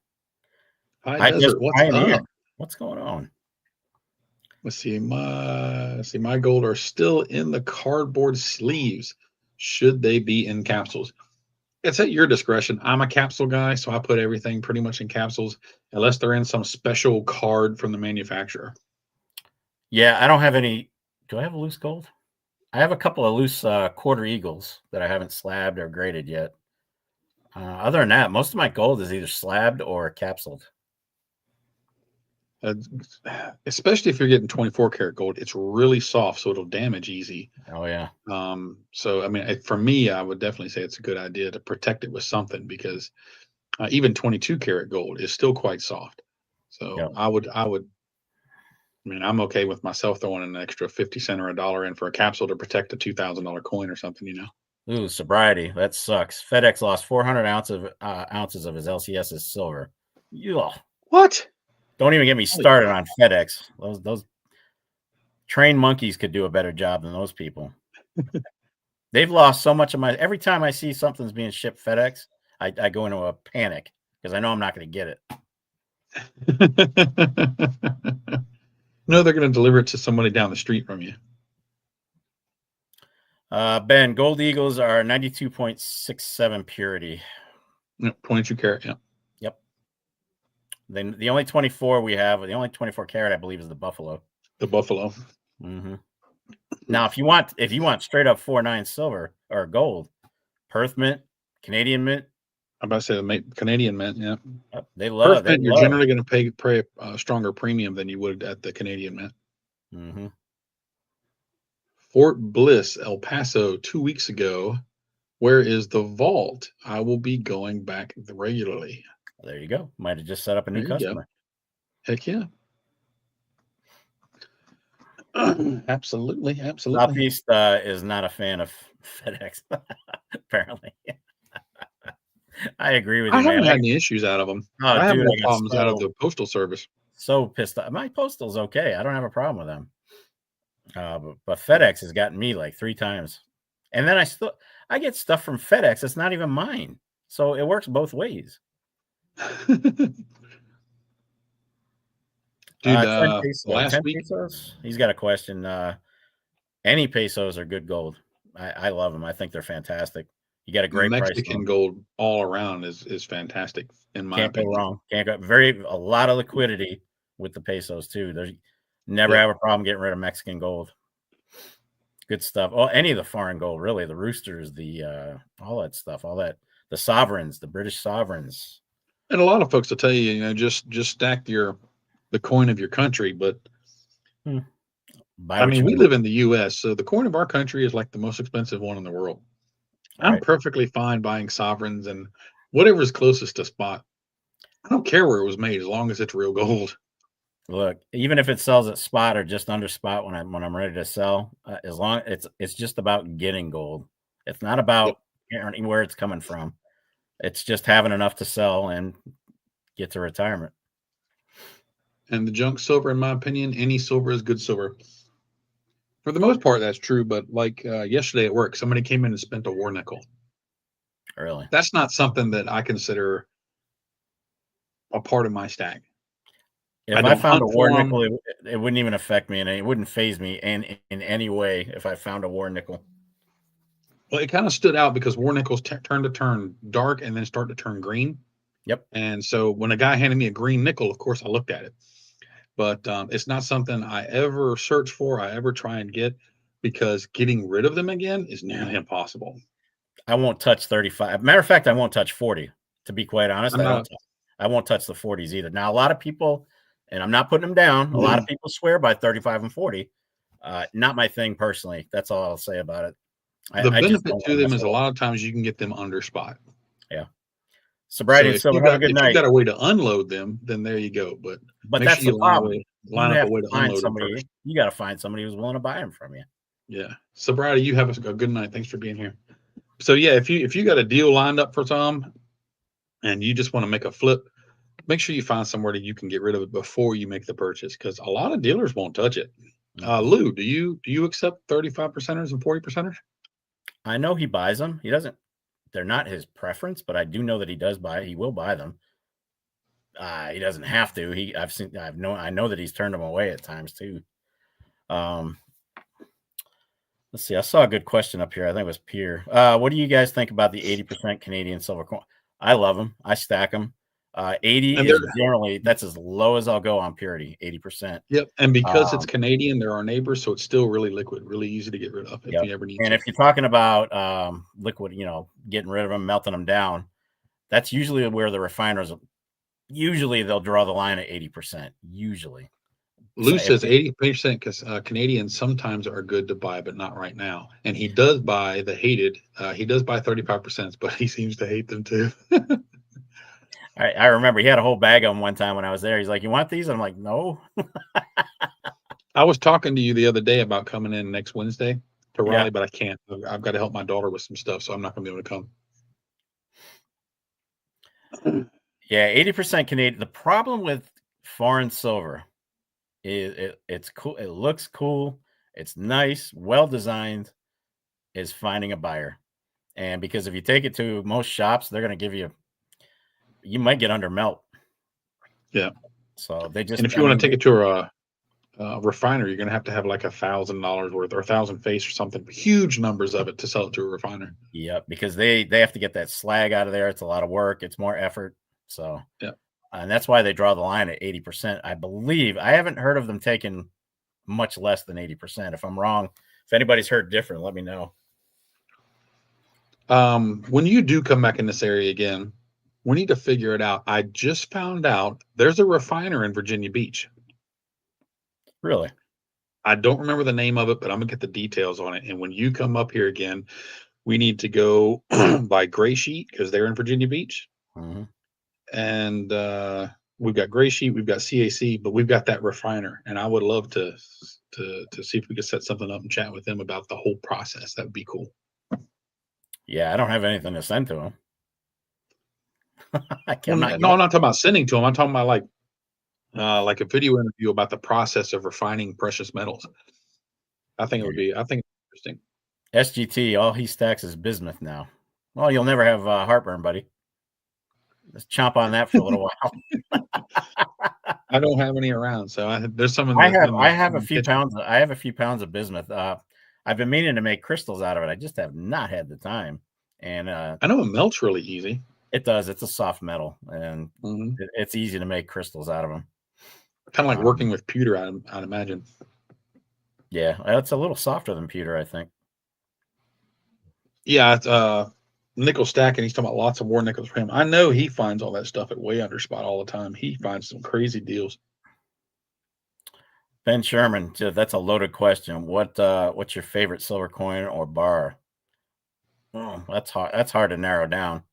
High Desert, what's up? What's going on? Let's see. My gold are still in the cardboard sleeves. Should they be in capsules? It's at your discretion. I'm a capsule guy, so I put everything pretty much in capsules, unless they're in some special card from the manufacturer. Yeah, I don't have any. Do I have a loose gold? I have a couple of loose quarter eagles that I haven't slabbed or graded yet. Other than that, most of my gold is either slabbed or capsuled. Especially if you're getting 24 karat gold, it's really soft, so it'll damage easy. Oh yeah. So I mean, for me, I would definitely say it's a good idea to protect it with something, because even 22 karat gold is still quite soft. So yep. I mean, I'm okay with myself throwing an extra 50 cents or $1 in for a capsule to protect a $2,000 coin or something, you know. Ooh, sobriety. That sucks. FedEx lost 400 ounces of his LCS's silver. Ugh. What? Don't even get me started on FedEx. Those trained monkeys could do a better job than those people. They've lost so much of my. Every time I see something's being shipped FedEx, I go into a panic because I know I'm not going to get it. No, they're going to deliver it to somebody down the street from you. Ben, Gold Eagles are 92.67 purity. 22 karat, yeah. Yep. Then the only 24 we have, the only 24 karat, I believe, is the Buffalo. The Buffalo. Mm-hmm. Now, if you want straight up 4.9 silver or gold, Perth Mint, Canadian Mint. I'm about to say the Canadian Mint, yeah. They love Perth Mint. You're generally going to pay a stronger premium than you would at the Canadian Mint. Mm-hmm. Fort Bliss, El Paso, 2 weeks ago. Where is the Vault? I will be going back regularly. There you go. Might have just set up a new customer. Heck yeah. Absolutely. Southeast is not a fan of FedEx, apparently. I agree with you, I haven't man. had any issues out of them. I haven't had problems out of the Postal Service. So pissed off. My Postal's okay. I don't have a problem with them. But FedEx has gotten me like 3 times. And then I get stuff from FedEx that's not even mine. So it works both ways. Dude, 10 pesos. He's got a question. Any pesos are good gold. I love them. I think they're fantastic. You got a great Mexican gold all around is fantastic in my opinion. Can't go wrong. Can't go. A lot of liquidity with the pesos too. There's never have a problem getting rid of Mexican gold. Good stuff. Oh, any of the foreign gold, really. The roosters, the all that stuff, the sovereigns, the British sovereigns. And a lot of folks will tell you, just stack the coin of your country, but I mean, we live in the U.S., so the coin of our country is like the most expensive one in the world. I'm perfectly fine buying sovereigns and whatever's closest to spot. I don't care where it was made as long as it's real gold. Look, even if it sells at spot or just under spot when I'm ready to sell, as long it's just about getting gold. It's not about where it's coming from. It's just having enough to sell and get to retirement. And the junk silver, in my opinion, any silver is good silver. For the most part, that's true. But like yesterday at work, somebody came in and spent a war nickel. Really? That's not something that I consider a part of my stack. If I I don't found hunt a war for 'em. nickel, it wouldn't even affect me, and it wouldn't phase me in any way if I found a war nickel. Well, it kind of stood out because war nickels tend to turn dark and then start to turn green. Yep. And so when a guy handed me a green nickel, of course I looked at it, but it's not something I ever search for. I ever try and get because getting rid of them again is nearly impossible. I won't touch 35. Matter of fact, I won't touch 40. To be quite honest, I'm not. I won't touch the 40s either. Now, a lot of people, and I'm not putting them down, a lot of people swear by 35 and 40. Not my thing personally. That's all I'll say about it. The I just benefit don't to want to them mess is a with it. lot of times you can get them under spot. Yeah. So Sobriety and silver. Have a good if you night. got a way to unload them, then there you go. But But make that's sure the you problem. line You up a have way to to find unload them somebody. first. You got to find somebody who's willing to buy them from you. Yeah. Sobriety, you have a good night. Thanks for being here. So yeah, if you got a deal lined up for Tom and you just want to make a flip, make sure you find somewhere that you can get rid of it before you make the purchase because a lot of dealers won't touch it. Mhm. Lou, do you accept 35%ers and 40%ers? I know he buys them. He doesn't. They're not his preference, but I do know that he does buy. He will buy them. He doesn't have to. I know that he's turned them away at times too. Um, let's see. I saw a good question up here. I think it was Pierre. What do you guys think about the 80% Canadian silver coin? I love them. I stack them. 80 And is they're generally that's as low as I'll go on purity. 80%. Yep, and because it's Um, Canadian, they're our neighbors, so it's still really liquid, really easy to get rid of if yep. you ever need And to. if you're talking about liquid, getting rid of them, melting them down, that's usually where the refiners usually they'll draw the line at 80%. Usually. So Lou if says 80% because Canadians sometimes are good to buy, but not right now. And he does buy the hated. He does buy 35%, but he seems to hate them too. I remember he had a whole bag of them one time when I was there. He's like, "You want these?" I'm like, "No." I was talking to you the other day about coming in next Wednesday to Yeah. Raleigh, but I can't. I've got to help my daughter with some stuff, so I'm not going to be able to come. Yeah, 80% Canadian. The problem with foreign silver is it's cool. It looks cool. It's nice, well designed. Is finding a buyer, and because if you take it to most shops, they're going to give you might get under melt. Yeah, So they and just, if I you want mean, to take it to a refiner, you're going to have like $1,000 worth or 1,000 face or something, huge numbers of it to sell it to a refiner. yeah, because they have to get that slag out of there. It's a lot of work. It's more effort. So Yeah. and that's why they draw the line at 80%. I believe I haven't heard of them taking much less than 80%. If I'm wrong, if anybody's heard different, let me know. When you do come back in this area again, we need to figure it out. I just found out there's a refiner in Virginia Beach. Really? I don't remember the name of it, but I'm gonna get the details on it. And when you come up here again, we need to go by Gray Sheet because they're in Virginia Beach. Mm-hmm. And we've got Gray Sheet, we've got CAC, but we've got that refiner. And I would love to see if we could set something up and chat with them about the whole process. That would be cool. Yeah, I don't have anything to send to them. Well, no, I'm not talking about sending to them. I'm talking about like a video interview about the process of refining precious metals. I think it's interesting. SGT, all he stacks is bismuth now. Well, you'll never have heartburn, buddy. Let's chomp on that for a little while. I don't have any around, so there's some in I the have a few kitchen. pounds. I have a few pounds of bismuth. I've been meaning to make crystals out of it. I just have not had the time. And I know it melts really easy. it does. It's a soft metal, and Mm-hmm. it's easy to make crystals out of them. Kind of like working with pewter, I'd imagine. Yeah, it's a little softer than pewter, I think. Yeah, it's nickel stack, and he's talking about lots of war nickels for him. I know he finds all that stuff at way under spot all the time. He finds some crazy deals. Ben Sherman, that's a loaded question. What's your favorite silver coin or bar? Oh, that's hard. That's hard to narrow down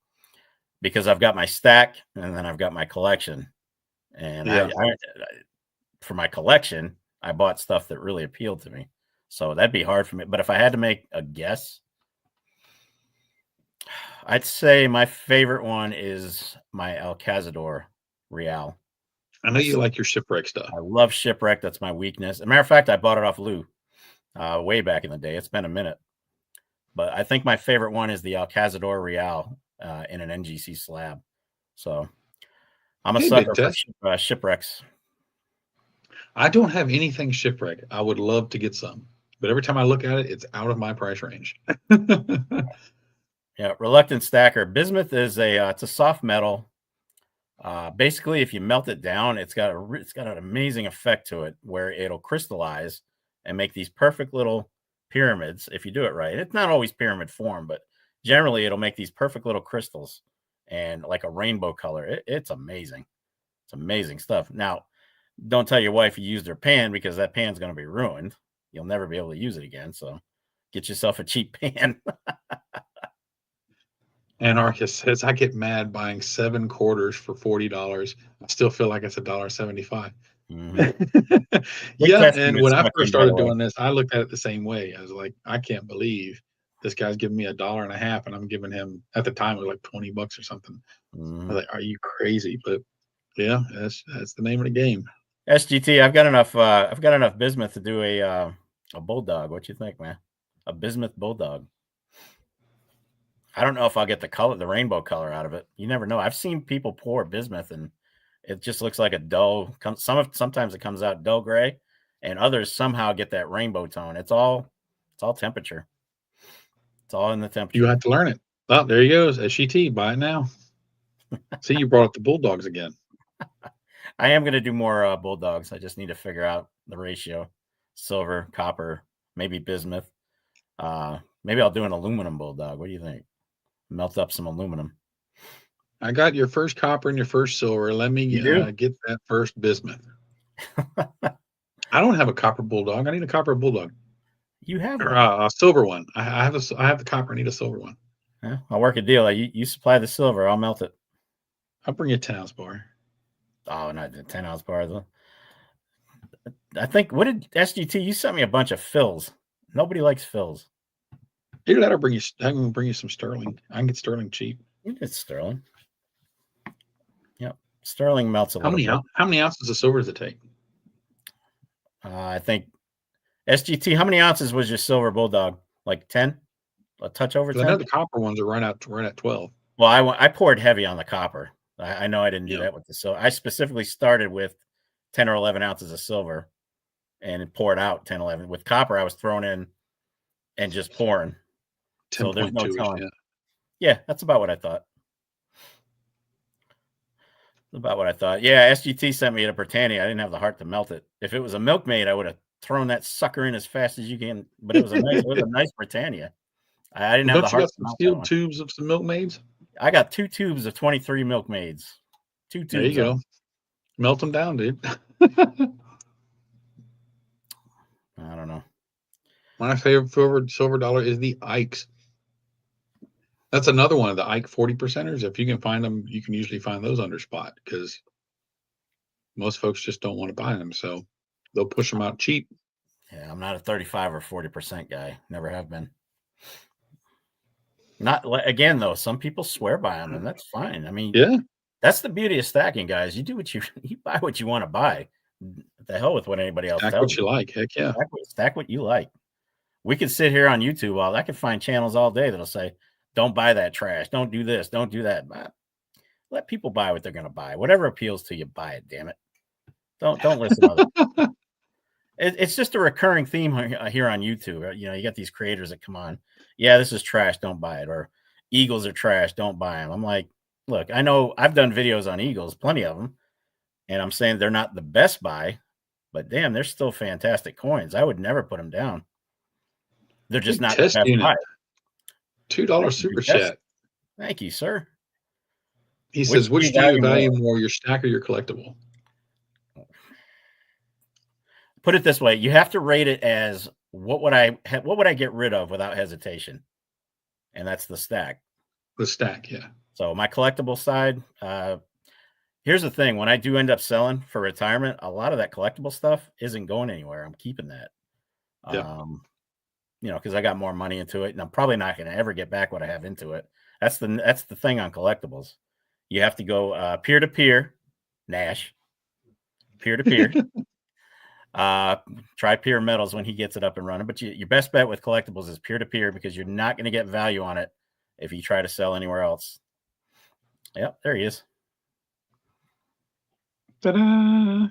because I've got my stack and then I've got my collection. And Yeah. for my collection, I bought stuff that really appealed to me. So that'd be hard for me. But if I had to make a guess, I'd say my favorite one is my El Cazador Real. I know you like your shipwreck stuff. I love shipwreck. That's my weakness. As a matter of fact, I bought it off Lou. way back in the day. It's been a minute. But I think my favorite one is the Alcazador Real in an NGC slab. So I'm a Hey, sucker Big for Test. shipwrecks. I don't have anything shipwreck. I would love to get some, but every time I look at it, it's out of my price range. Yeah, reluctant stacker. Bismuth is it's a soft metal. Basically, if you melt it down, it's got an amazing effect to it where it'll crystallize and make these perfect little pyramids if you do it right. It's not always pyramid form, but generally it'll make these perfect little crystals and like a rainbow color. It's amazing. It's amazing stuff. Now, don't tell your wife you used her pan because that pan's going to be ruined. You'll never be able to use it again. So get yourself a cheap pan. Anarchist says, I get mad buying 7 quarters for $40. I still feel like it's $1.75. Mm-hmm. Big Yeah, testing and is when I stuck first in, by the started way. doing this, I looked at it the same way. I was like, I can't believe this guy's giving me $1.50, and I'm giving him, at the time it was like $20 or something. Mm-hmm. I was like, are you crazy? But yeah, that's the name of the game. SGT, I've got enough bismuth to do a bulldog. What you think, man? A bismuth bulldog. I don't know if I'll get the rainbow color out of it. You never know. I've seen people pour bismuth and it just looks like a dull. Sometimes it comes out dull gray, and others somehow get that rainbow tone. It's all temperature. It's all in the You temperature. have to learn it. Oh, there he goes. SGT, buy it now. See, you brought up the Bulldogs again. I am going to do more bulldogs. I just need to figure out the ratio: silver, copper, maybe bismuth. Maybe I'll do an aluminum bulldog. What do you think? Melt up some aluminum. I got your first copper and your first silver. Let me You do? get that first bismuth. I don't have a copper Bulldog. I need a copper Bulldog. You have Or one. a silver one. I have the copper. I need a silver one. Yeah, I'll work a deal. You supply the silver. I'll melt it. I'll bring you a 10-ounce bar. Oh, not the 10-ounce bar. Though. I think, what did SGT? You sent me a bunch of fills. Nobody likes fills. Either that or I can bring you some sterling. I can get sterling cheap. You get sterling. Yep. Sterling melts a little bit. How many ounces of silver does it take? I think SGT, how many ounces was your silver bulldog? Like 10? A touch over 10? I know the copper ones are right at 12. Well, I poured heavy on the copper. I know I didn't do Yeah. that with the silver. I specifically started with 10 or 11 ounces of silver and poured out 10, 11. With copper, I was thrown in and just pouring. So there's no 10.2. telling. Yeah. Yeah, that's about what I thought. About what I thought. Yeah, SGT sent me a Britannia. I didn't have the heart to melt it. If it was a milkmaid, I would have thrown that sucker in as fast as you can. But it was a nice Britannia. I didn't have the Don't you heart got to some melt that steel one. tubes of some milkmaids? I got 2 tubes of 23 milkmaids. 2 tubes. There you go. Melt them down, dude. I don't know. My favorite silver dollar is the Ikes. That's another one of the Ike 40%ers. If you can find them, you can usually find those under spot because most folks just don't want to buy them. So they'll push them out cheap. Yeah, I'm not a 35 or 40% guy. Never have been. Not again though. Some people swear by them, and that's fine. I mean, Yeah, that's the beauty of stacking, guys. You do what you buy what you want to buy. The hell with what anybody else stack tells what you like. Heck yeah. Stack what you like. We could sit here on YouTube I can find channels all day that'll say, "Don't buy that trash. Don't do this. Don't do that." But let people buy what they're going to buy. Whatever appeals to you, buy it. Damn it. Don't listen to others. It's just a recurring theme here on YouTube. You know, you got these creators that come on. Yeah, this is trash. Don't buy it. Or Eagles are trash. Don't buy them. I'm like, look, I know I've done videos on Eagles, plenty of them, and I'm saying they're not the best buy, but damn, they're still fantastic coins. I would never put them down. They're just Big not the test best unit. buy. $2 super chat. Thank you, sir. He says, which do you value more, your stack or your collectible? Put it this way: you have to rate it as what would I get rid of without hesitation, and that's the stack. The stack, yeah. So my collectible side. Here's the thing: when I do end up selling for retirement, a lot of that collectible stuff isn't going anywhere. I'm keeping that. Yeah. You know, because I got more money into it, and I'm probably not going to ever get back what I have into it. That's the thing on collectibles. You have to go peer to peer, Nash, peer to peer. Try Peer Metals when he gets it up and running. But your best bet with collectibles is peer-to-peer because you're not going to get value on it if you try to sell anywhere else. Yep, there he is. Ta-da!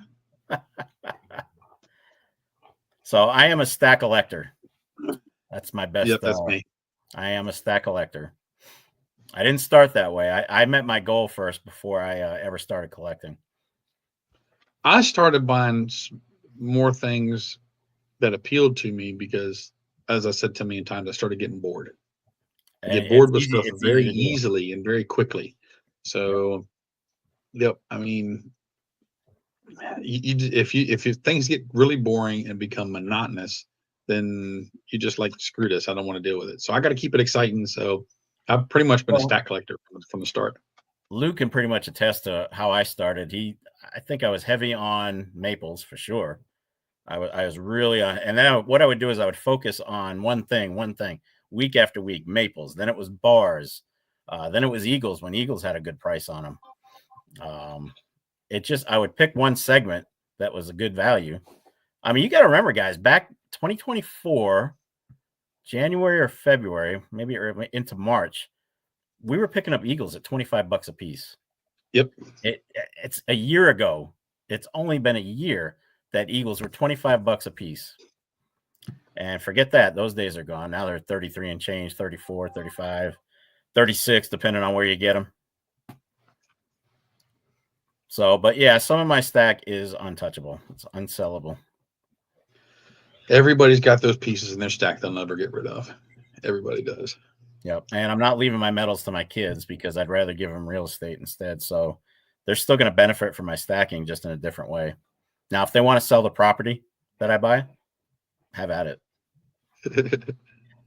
So I am a stack collector. That's my best. Yep, that's me. I am a stack collector. I didn't start that way. I met my goal first before I ever started collecting. I started buying more things that appealed to me because, as I said to me in times, I started getting bored. I get bored with stuff very easily and very quickly. So, yep. I mean, if things get really boring and become monotonous, then you just like, screw this. I don't want to deal with it. So I got to keep it exciting. So I've pretty much been a stack collector from the start. Luke can pretty much attest to how I started. I think I was heavy on maples for sure. I was really and then what I would do is I would focus on one thing, week after week, maples. Then it was bars. Then it was eagles when eagles had a good price on them. I would pick one segment that was a good value. I mean, you got to remember, guys, back 2024, January or February, maybe into March, we were picking up eagles at $25 a piece. Yep. It's a year ago. It's only been a year that eagles were $25 a piece. And forget that. Those days are gone. Now they're 33 and change, 34, 35, 36, depending on where you get them. So, but yeah, some of my stack is untouchable. It's unsellable. Everybody's got those pieces in their stack they'll never get rid of. Everybody does. Yep. And I'm not leaving my metals to my kids because I'd rather give them real estate instead. So they're still going to benefit from my stacking just in a different way. Now, if they want to sell the property that I buy, have at it.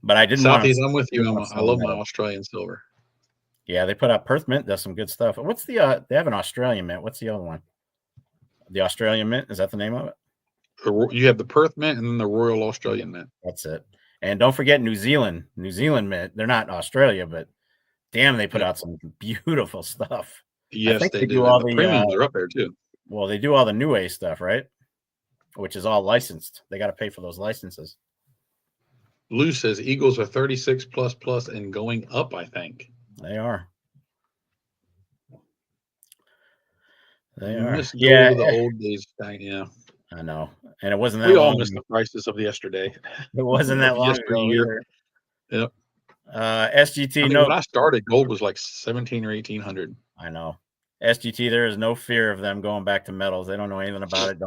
But I didn't Southeast, I'm with you. I love my Australian silver. Yeah, they put out Perth Mint, does some good stuff. What's the they have an Australian mint. What's the other one? The Australian Mint, is that the name of it? You have the Perth Mint and then the Royal Australian Mint. That's it. And don't forget New Zealand Mint. They're not Australia, but damn, they put out some beautiful stuff. Yes, they do. All the premiums are up there too. Well, they do all the New Age stuff, right? Which is all licensed. They got to pay for those licenses. Lou says eagles are 36 plus and going up, I think. They are. Yeah, the old days. Yeah, I know, and it wasn't that. We all miss the prices of yesterday. It wasn't that long ago either. Yep. SGT. When I started, gold was like 17 or 1800. I know. SGT. There is no fear of them going back to metals. They don't know anything about it.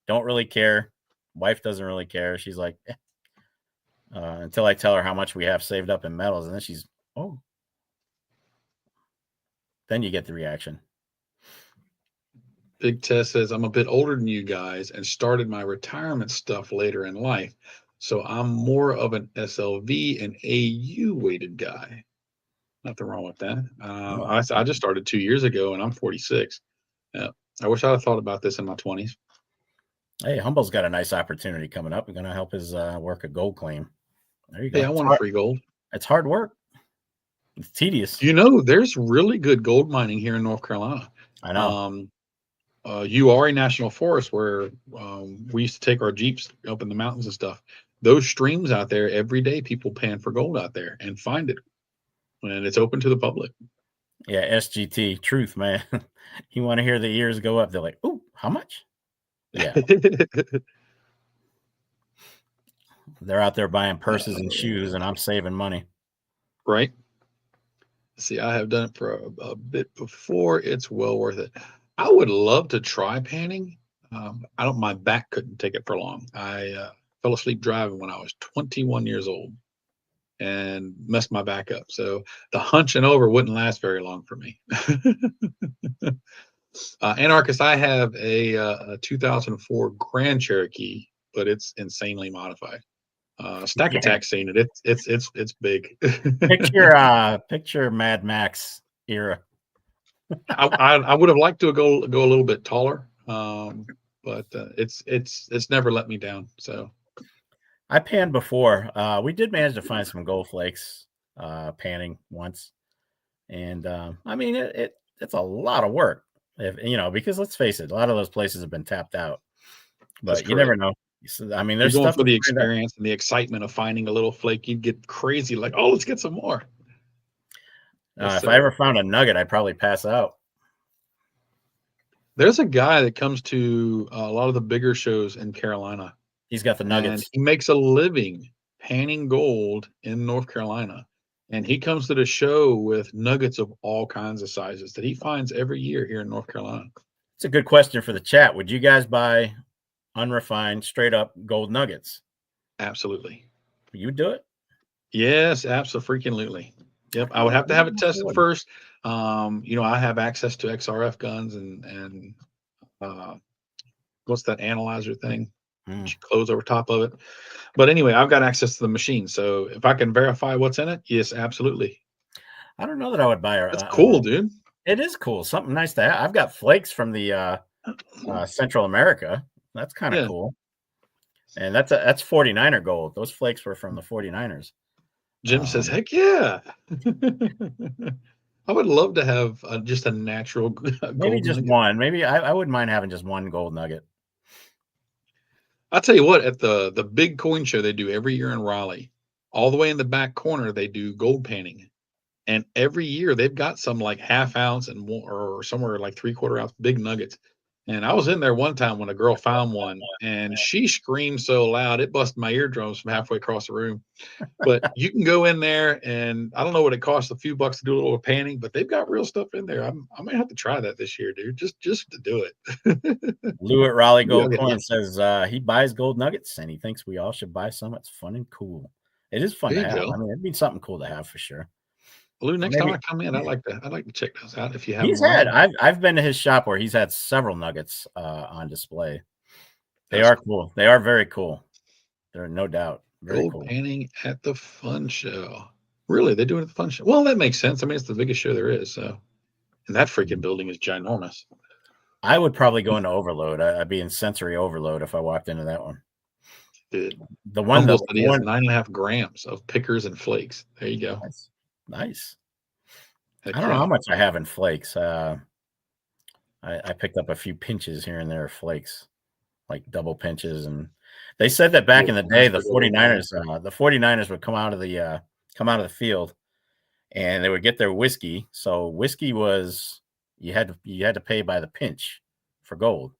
Don't really care. Wife doesn't really care. She's like, until I tell her how much we have saved up in metals, and then she's, oh. Then you get the reaction. Big Tess says, I'm a bit older than you guys and started my retirement stuff later in life. So I'm more of an SLV and AU weighted guy. Nothing wrong with that. I just started 2 years ago and I'm 46. I wish I'd have thought about this in my 20s. Hey, Humble's got a nice opportunity coming up. We're going to help his work a gold claim. There you go. Hey, I want free gold. It's hard work. It's tedious. You know, there's really good gold mining here in North Carolina. I know. You are a national forest where we used to take our Jeeps up in the mountains and stuff. Those streams out there, every day people pan for gold out there and find it. And it's open to the public. Yeah, SGT, truth, man. You want to hear the ears go up. They're like, ooh, how much? Yeah. They're out there buying purses and shoes, and I'm saving money. Right. See, I have done it for a bit before. It's well worth it. I would love to try panning. My back couldn't take it for long. I fell asleep driving when I was 21 years old and messed my back up. So the hunching over wouldn't last very long for me. Anarchist, I have a 2004 Grand Cherokee, but it's insanely modified. Stack Attack seen it. It's big. Picture Mad Max era. I would have liked to go a little bit taller, but it's never let me down. So I panned before. We did manage to find some gold flakes panning once, and I mean it's a lot of work. If because let's face it, a lot of those places have been tapped out. But you never know. I mean, there's You're going stuff for the to find out. experience and the excitement of finding a little flake. You'd get crazy, like, oh, let's get some more. If I ever found a nugget, I'd probably pass out. There's a guy that comes to a lot of the bigger shows in Carolina. He's got the And nuggets. he makes a living panning gold in North Carolina. And he comes to the show with nuggets of all kinds of sizes that he finds every year here in North Carolina. It's a good question for the chat. Would you guys buy unrefined, straight up gold nuggets? Absolutely. You would do it? Yes, absolutely. Yep. I would have to have it tested first. I have access to XRF guns and what's that analyzer thing? You close over top of it. But anyway, I've got access to the machine. So if I can verify what's in it, yes, absolutely. I don't know that I would buy it. That's cool, dude. It is cool. Something nice to have. I've got flakes from the Central America. That's kind of cool. And that's 49er gold. Those flakes were from the 49ers. Jim says, heck yeah. I would love to have just a natural maybe gold just nugget. one. Maybe I wouldn't mind having just one gold nugget. I'll tell you what, at the big coin show they do every year in Raleigh, all the way in the back corner, they do gold panning. And every year they've got some like half ounce and more, or somewhere like 3/4 ounce big nuggets. And I was in there one time when a girl found one and she screamed so loud, it busted my eardrums from halfway across the room. But you can go in there and I don't know what it costs, a few bucks to do a little panning, but they've got real stuff in there. I might have to try that this year, dude, just to do it. Lou at Raleigh Gold Coin says he buys gold nuggets and he thinks we all should buy some. It's fun and cool. It is fun to have. I mean, it'd be something cool to have for sure. Lou, next time I come in, I'd like to check those out if you have. He's had. I've been to his shop where he's had several nuggets on display. They are cool. They are very cool. They're no doubt very gold cool. Panning at the fun show. Really, they do it at the fun show. Well, that makes sense. I mean, it's the biggest show there is. So, and that freaking building is ginormous. I would probably go into overload. I'd be in sensory overload if I walked into that one. Dude, the one that he has 9.5 grams of pickers and flakes. There you go. Nice. I don't know how much I have in flakes. I picked up a few pinches here and there of flakes, like double pinches. And they said that back in the day, the 49ers would come out of the field and they would get their whiskey. So whiskey was, you had to pay by the pinch for gold.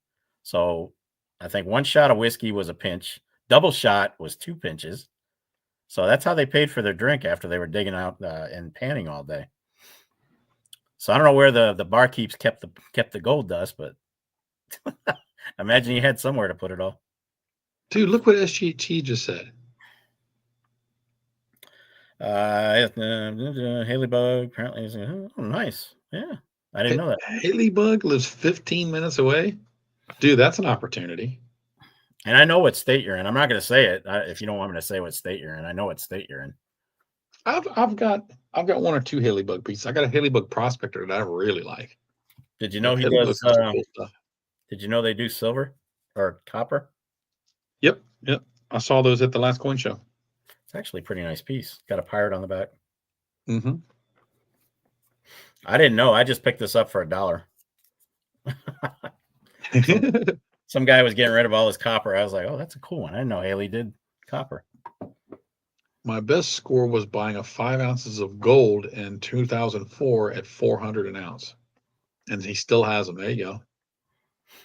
So I think one shot of whiskey was a pinch. Double shot was 2 pinches. So that's how they paid for their drink after they were digging out and panning all day. So I don't know where the barkeeps kept the gold dust, but imagine you had somewhere to put it all. Dude, look what SGT just said. Haley Bug apparently is nice. Yeah, I didn't know that. Haley Bug lives 15 minutes away. Dude, that's an opportunity. And I know what state you're in. I'm not going to say it if you don't want me to say what state you're in. I know what state you're in. I've got 1 or 2 Haley Bug pieces. I got a Haley Bug Prospector that I really like. Did you know he does? Cool stuff. Did you know they do silver or copper? Yep. I saw those at the last coin show. It's actually a pretty nice piece. Got a pirate on the back. Mm-hmm. I didn't know. I just picked this up for $1. Some guy was getting rid of all his copper. I was like, oh, that's a cool one. I didn't know Haley did copper. My best score was buying a 5 ounces of gold in 2004 at $400 an ounce. And he still has them. There you go.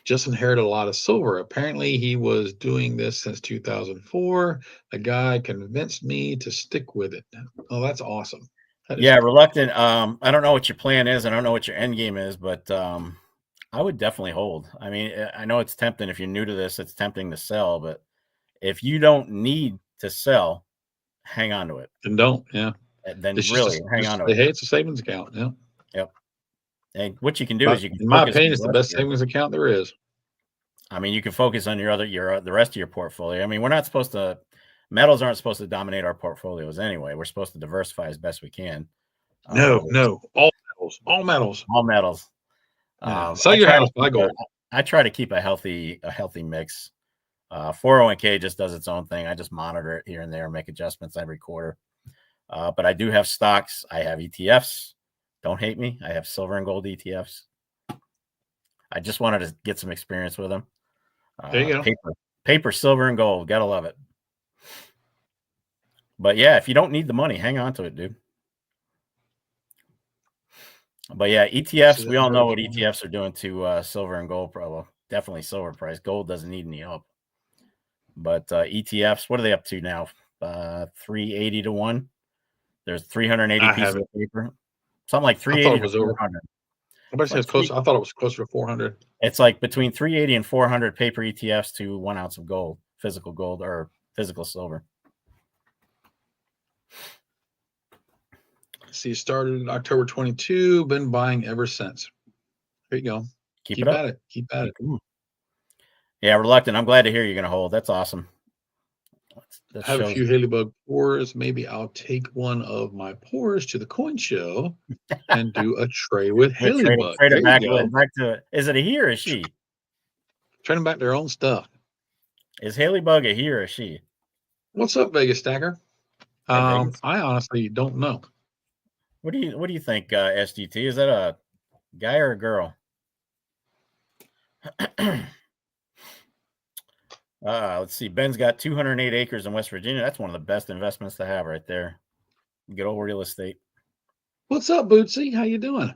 Just inherited a lot of silver. Apparently, he was doing this since 2004. The guy convinced me to stick with it. Oh, that's awesome. Reluctant. I don't know what your plan is. I don't know what your end game is, but I would definitely hold. I mean, I know it's tempting. If you're new to this, it's tempting to sell. But if you don't need to sell, hang on to it. Then don't. Yeah. Then it's really hang on to it. Hey, it's a savings account. Yeah. Yep. And what you can do is you can. In my opinion, it's the best savings account there is. I mean, you can focus on the rest of your portfolio. I mean, we're not supposed to. Metals aren't supposed to dominate our portfolios anyway. We're supposed to diversify as best we can. No, all metals. Sell your house, buy gold. I try to keep a healthy mix. 401k just does its own thing. I just monitor it here and there, make adjustments every quarter. But I do have stocks. I have ETFs. Don't hate me. I have silver and gold ETFs. I just wanted to get some experience with them. There you go. Paper, silver, and gold. Gotta love it. But yeah, if you don't need the money, hang on to it, dude. But yeah, ETFs, we all know what ETFs are doing to silver and gold. Well, definitely silver price. Gold doesn't need any help. But ETFs, what are they up to now? 380 to 1. There's 380 pieces of paper. Something like 380 to 400. I thought it was closer to 400. It's like between 380 and 400 paper ETFs to 1 ounce of gold, physical gold or physical silver. See, started in October 22, been buying ever since. There you go. Keep at it. Keep at it. Yeah, reluctant. I'm glad to hear you're going to hold. That's awesome. I have a few Haley-Bug pours. Maybe I'll take one of my pours to the coin show and do a tray with Haley-Bug. Trade it back to it. Is it a he or a she? Trade them back their own stuff. Is Haley-Bug a he or a she? What's up, Vegas Stacker? I honestly don't know. What do you think, SGT? Is that a guy or a girl? Let's see. Ben's got 208 acres in West Virginia. That's one of the best investments to have right there. Good old real estate. What's up, Bootsy? How you doing?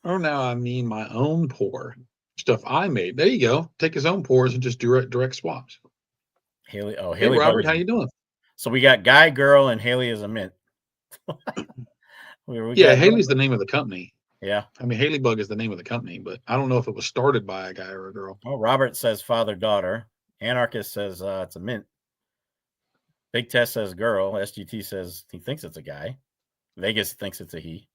Oh, now I mean my own pour. Stuff I made. There you go. Take his own pours and just do direct swaps. Haley. Oh, Hey, Haley. Robert, how you doing? So we got guy, girl, and Haley is a mint. Haley's the name of the company. Yeah. I mean, Haley-Bug is the name of the company, but I don't know if it was started by a guy or a girl. Oh, Robert says father, daughter. Anarchist says it's a mint. Big Test says girl. SGT says he thinks it's a guy. Vegas thinks it's a he.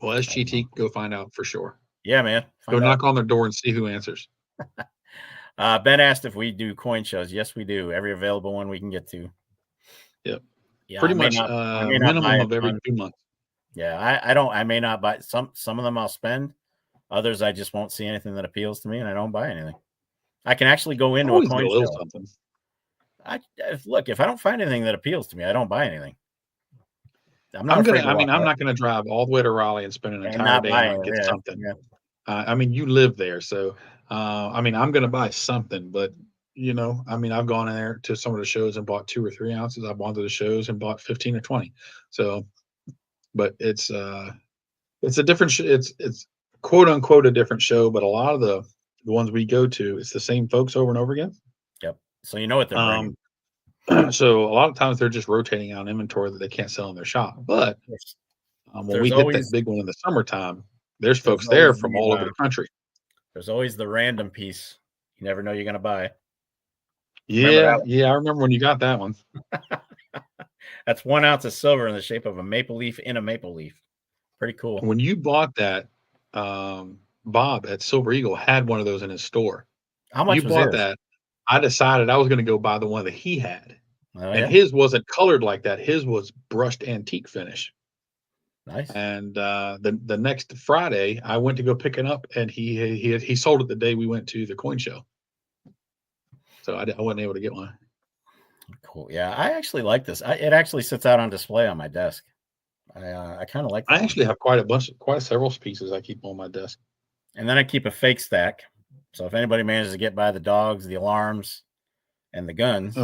Well, SGT, go find out for sure. Yeah, man. Go knock on their door and see who answers. Ben asked if we do coin shows. Yes, we do. Every available one we can get to. Yep. Yeah, pretty much minimum of every 2 months. Yeah, I may not buy some of them. I'll spend. Others I just won't see anything that appeals to me, and I don't buy anything. I can actually go into a coin show. Something. Look, if I don't find anything that appeals to me, I don't buy anything. I'm not gonna drive all the way to Raleigh and spend an entire day and get something. Yeah. I mean, you live there, so I'm gonna buy something, but I've gone in there to some of the shows and bought 2 or 3 ounces. I've gone to the shows and bought 15 or 20. So, but it's a different. It's quote unquote a different show, but a lot of the ones we go to, it's the same folks over and over again. Yep. So you know what they're bringing. So a lot of times they're just rotating out inventory that they can't sell in their shop. But when we hit that big one in the summertime, there's folks there from all over the country. There's always the random piece you never know you're going to buy. Yeah, I remember when you got that one. That's 1 ounce of silver in the shape of a maple leaf in a maple leaf. Pretty cool. When you bought that, Bob at Silver Eagle had one of those in his store. How much you bought that? I decided I was going to go buy the one that he had. Oh, and his wasn't colored like that. His was brushed antique finish. Nice. And the next Friday, I went to go pick it up, and he sold it the day we went to the coin show. So I wasn't able to get one. Cool. Yeah, I actually like this. It actually sits out on display on my desk. I kind of like that. I actually have quite several pieces I keep on my desk. And then I keep a fake stack. So if anybody manages to get by the dogs, the alarms, and the guns,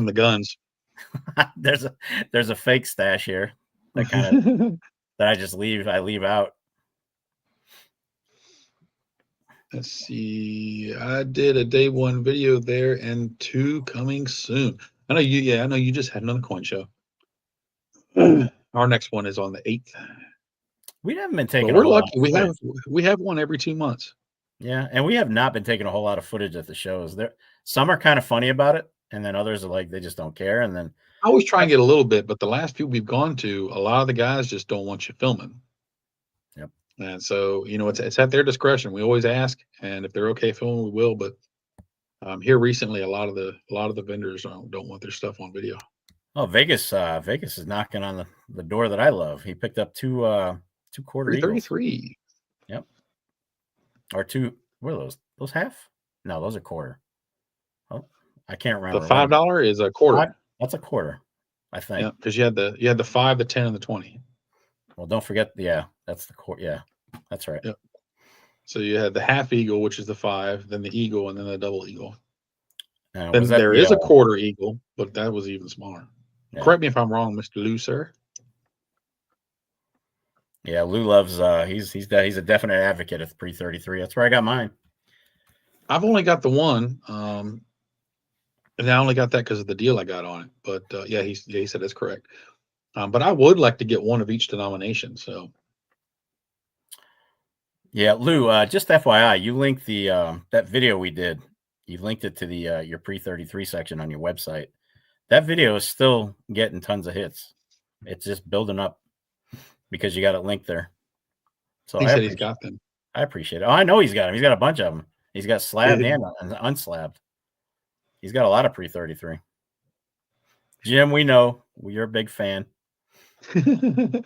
there's a fake stash here that kind of that I just leave out. Let's see. I did a day 1 video there and 2 coming soon. I know you just had another coin show. Our next one is on the 8th. We haven't been taking. But we're lucky. We have one every 2 months. Yeah, and we have not been taking a whole lot of footage at the shows. Some are kind of funny about it, and then others are like they just don't care. And then I always try and get a little bit, but the last few we've gone to, a lot of the guys just don't want you filming. Yep. And so it's at their discretion. We always ask, and if they're okay filming, we will. But here recently, a lot of the vendors don't want their stuff on video. Oh, Vegas is knocking on the door that I love. He picked up 2 quarter 333. Yep. Or 2. What are those? Those half? No, those are quarter. Oh, I can't remember. The $5 is a quarter. That's a quarter, I think. Yeah, because you had the 5, the 10, and the 20. Well, don't forget. Yeah, that's the quarter. Yeah, that's right. Yep. So you had the half eagle, which is the 5, then the eagle, and then the double eagle. Was Then that there is a quarter eagle, but that was even smaller. Yeah. Correct me if I'm wrong, Mr. Lou, sir. Yeah, Lou loves. He's a definite advocate of pre-33. That's where I got mine. I've only got the one, and I only got that because of the deal I got on it. But yeah, he said that's correct. But I would like to get one of each denomination. So yeah, Lou. Just FYI, you linked the that video we did. You linked it to the your pre-33 section on your website. That video is still getting tons of hits. It's just building up because you got it linked there. So he said he's got them. I appreciate it. Oh, I know he's got them. He's got a bunch of them. He's got slabbed and unslabbed. He's got a lot of pre-33. Jim, we know you're a big fan. And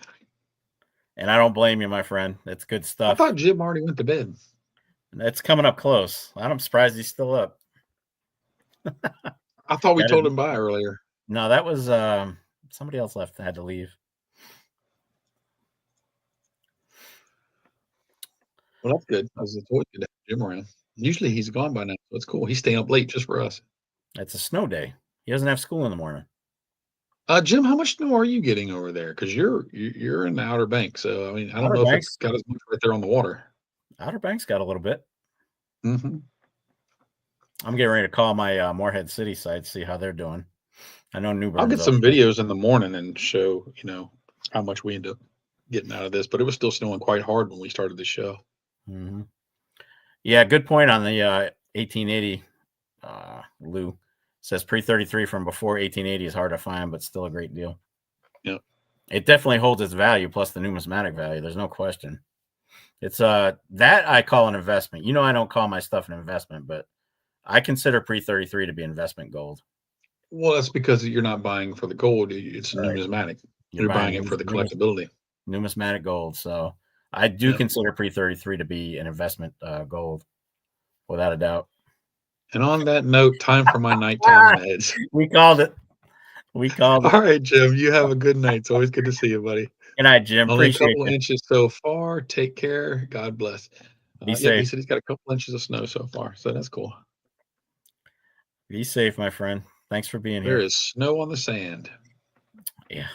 I don't blame you, my friend. That's good stuff. I thought Jim already went to bed. That's coming up close. I'm surprised he's still up. I thought we told him bye earlier. No, that was somebody else left. Had to leave. Well, that's good. I was always good to have Jim around. Usually he's gone by now, so it's cool. He's staying up late just for us. It's a snow day. He doesn't have school in the morning. Jim, how much snow are you getting over there? Because you're in the Outer Banks, so I mean, I don't know if it's got as much right there on the water. Outer Banks got a little bit. Mm-hmm. I'm getting ready to call my Morehead City site, see how they're doing. I know New Bern's. I'll get some videos in the morning and show how much we end up getting out of this. But it was still snowing quite hard when we started the show. Mm-hmm. Yeah, good point on the 1880. Lou says pre-33 from before 1880 is hard to find, but still a great deal. Yep. It definitely holds its value plus the numismatic value. There's no question. It's that I call an investment. I don't call my stuff an investment, but I consider pre-33 to be investment gold. Well, that's because you're not buying for the gold. It's numismatic. You're buying it for the collectability. Numismatic gold. So I do consider pre-33 to be an investment gold, without a doubt. And on that note, time for my nighttime meds. We called it. All right, Jim. You have a good night. It's always good to see you, buddy. Good night, Jim. Only Appreciate a couple inches so far. Take care. God bless. Be safe. He said he's got a couple inches of snow so far, so that's cool. Be safe, my friend. Thanks for being here. There is snow on the sand. Yeah.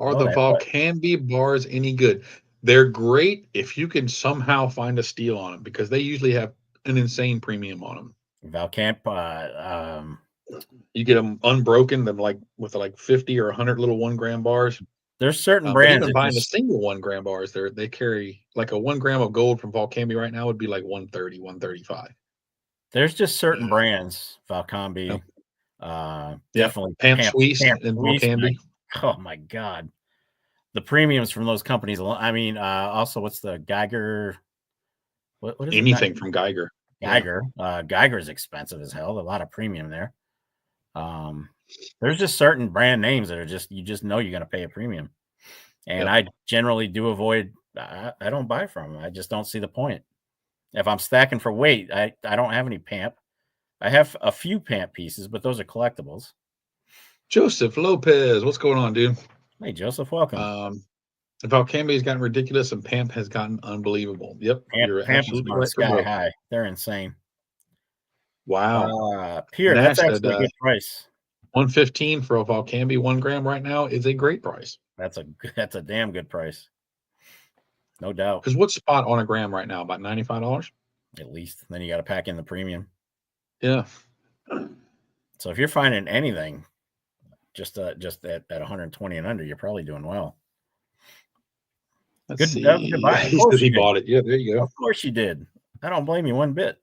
Are the Valcambi bars any good? They're great if you can somehow find a steal on them, because they usually have an insane premium on them. Valcamp, you get them unbroken, them with 50 or 100 little 1 gram bars. There's certain brands. Even buying the single 1 gram bars, they carry like a 1 gram of gold from Valcambi right now would be like 130, 135. There's just certain brands, Valcambi, definitely Pamp Suisse and Valcambi. Oh my God, the premiums from those companies. I mean, also what's the Geiger? What is anything from Geiger? Geiger, Geiger is expensive as hell. A lot of premium there. There's just certain brand names that are you just know you're going to pay a premium, and I generally do avoid. I don't buy from them. I just don't see the point. If I'm stacking for weight, I don't have any PAMP. I have a few PAMP pieces, but those are collectibles. Joseph Lopez, what's going on, dude? Hey, Joseph, welcome. Valcambi has gotten ridiculous, and PAMP has gotten unbelievable. Yep, you're absolutely right. Sky high. They're insane. Wow. Pierre, that's actually a good price. 115 for a Valcambi 1 gram right now is a great price. That's a damn good price. No doubt. Because what's spot on a gram right now? About $95? At least. Then you got to pack in the premium. Yeah. So if you're finding anything just at 120 and under, you're probably doing well. Let's see. He bought it. Yeah, there you go. Of course you did. I don't blame you one bit.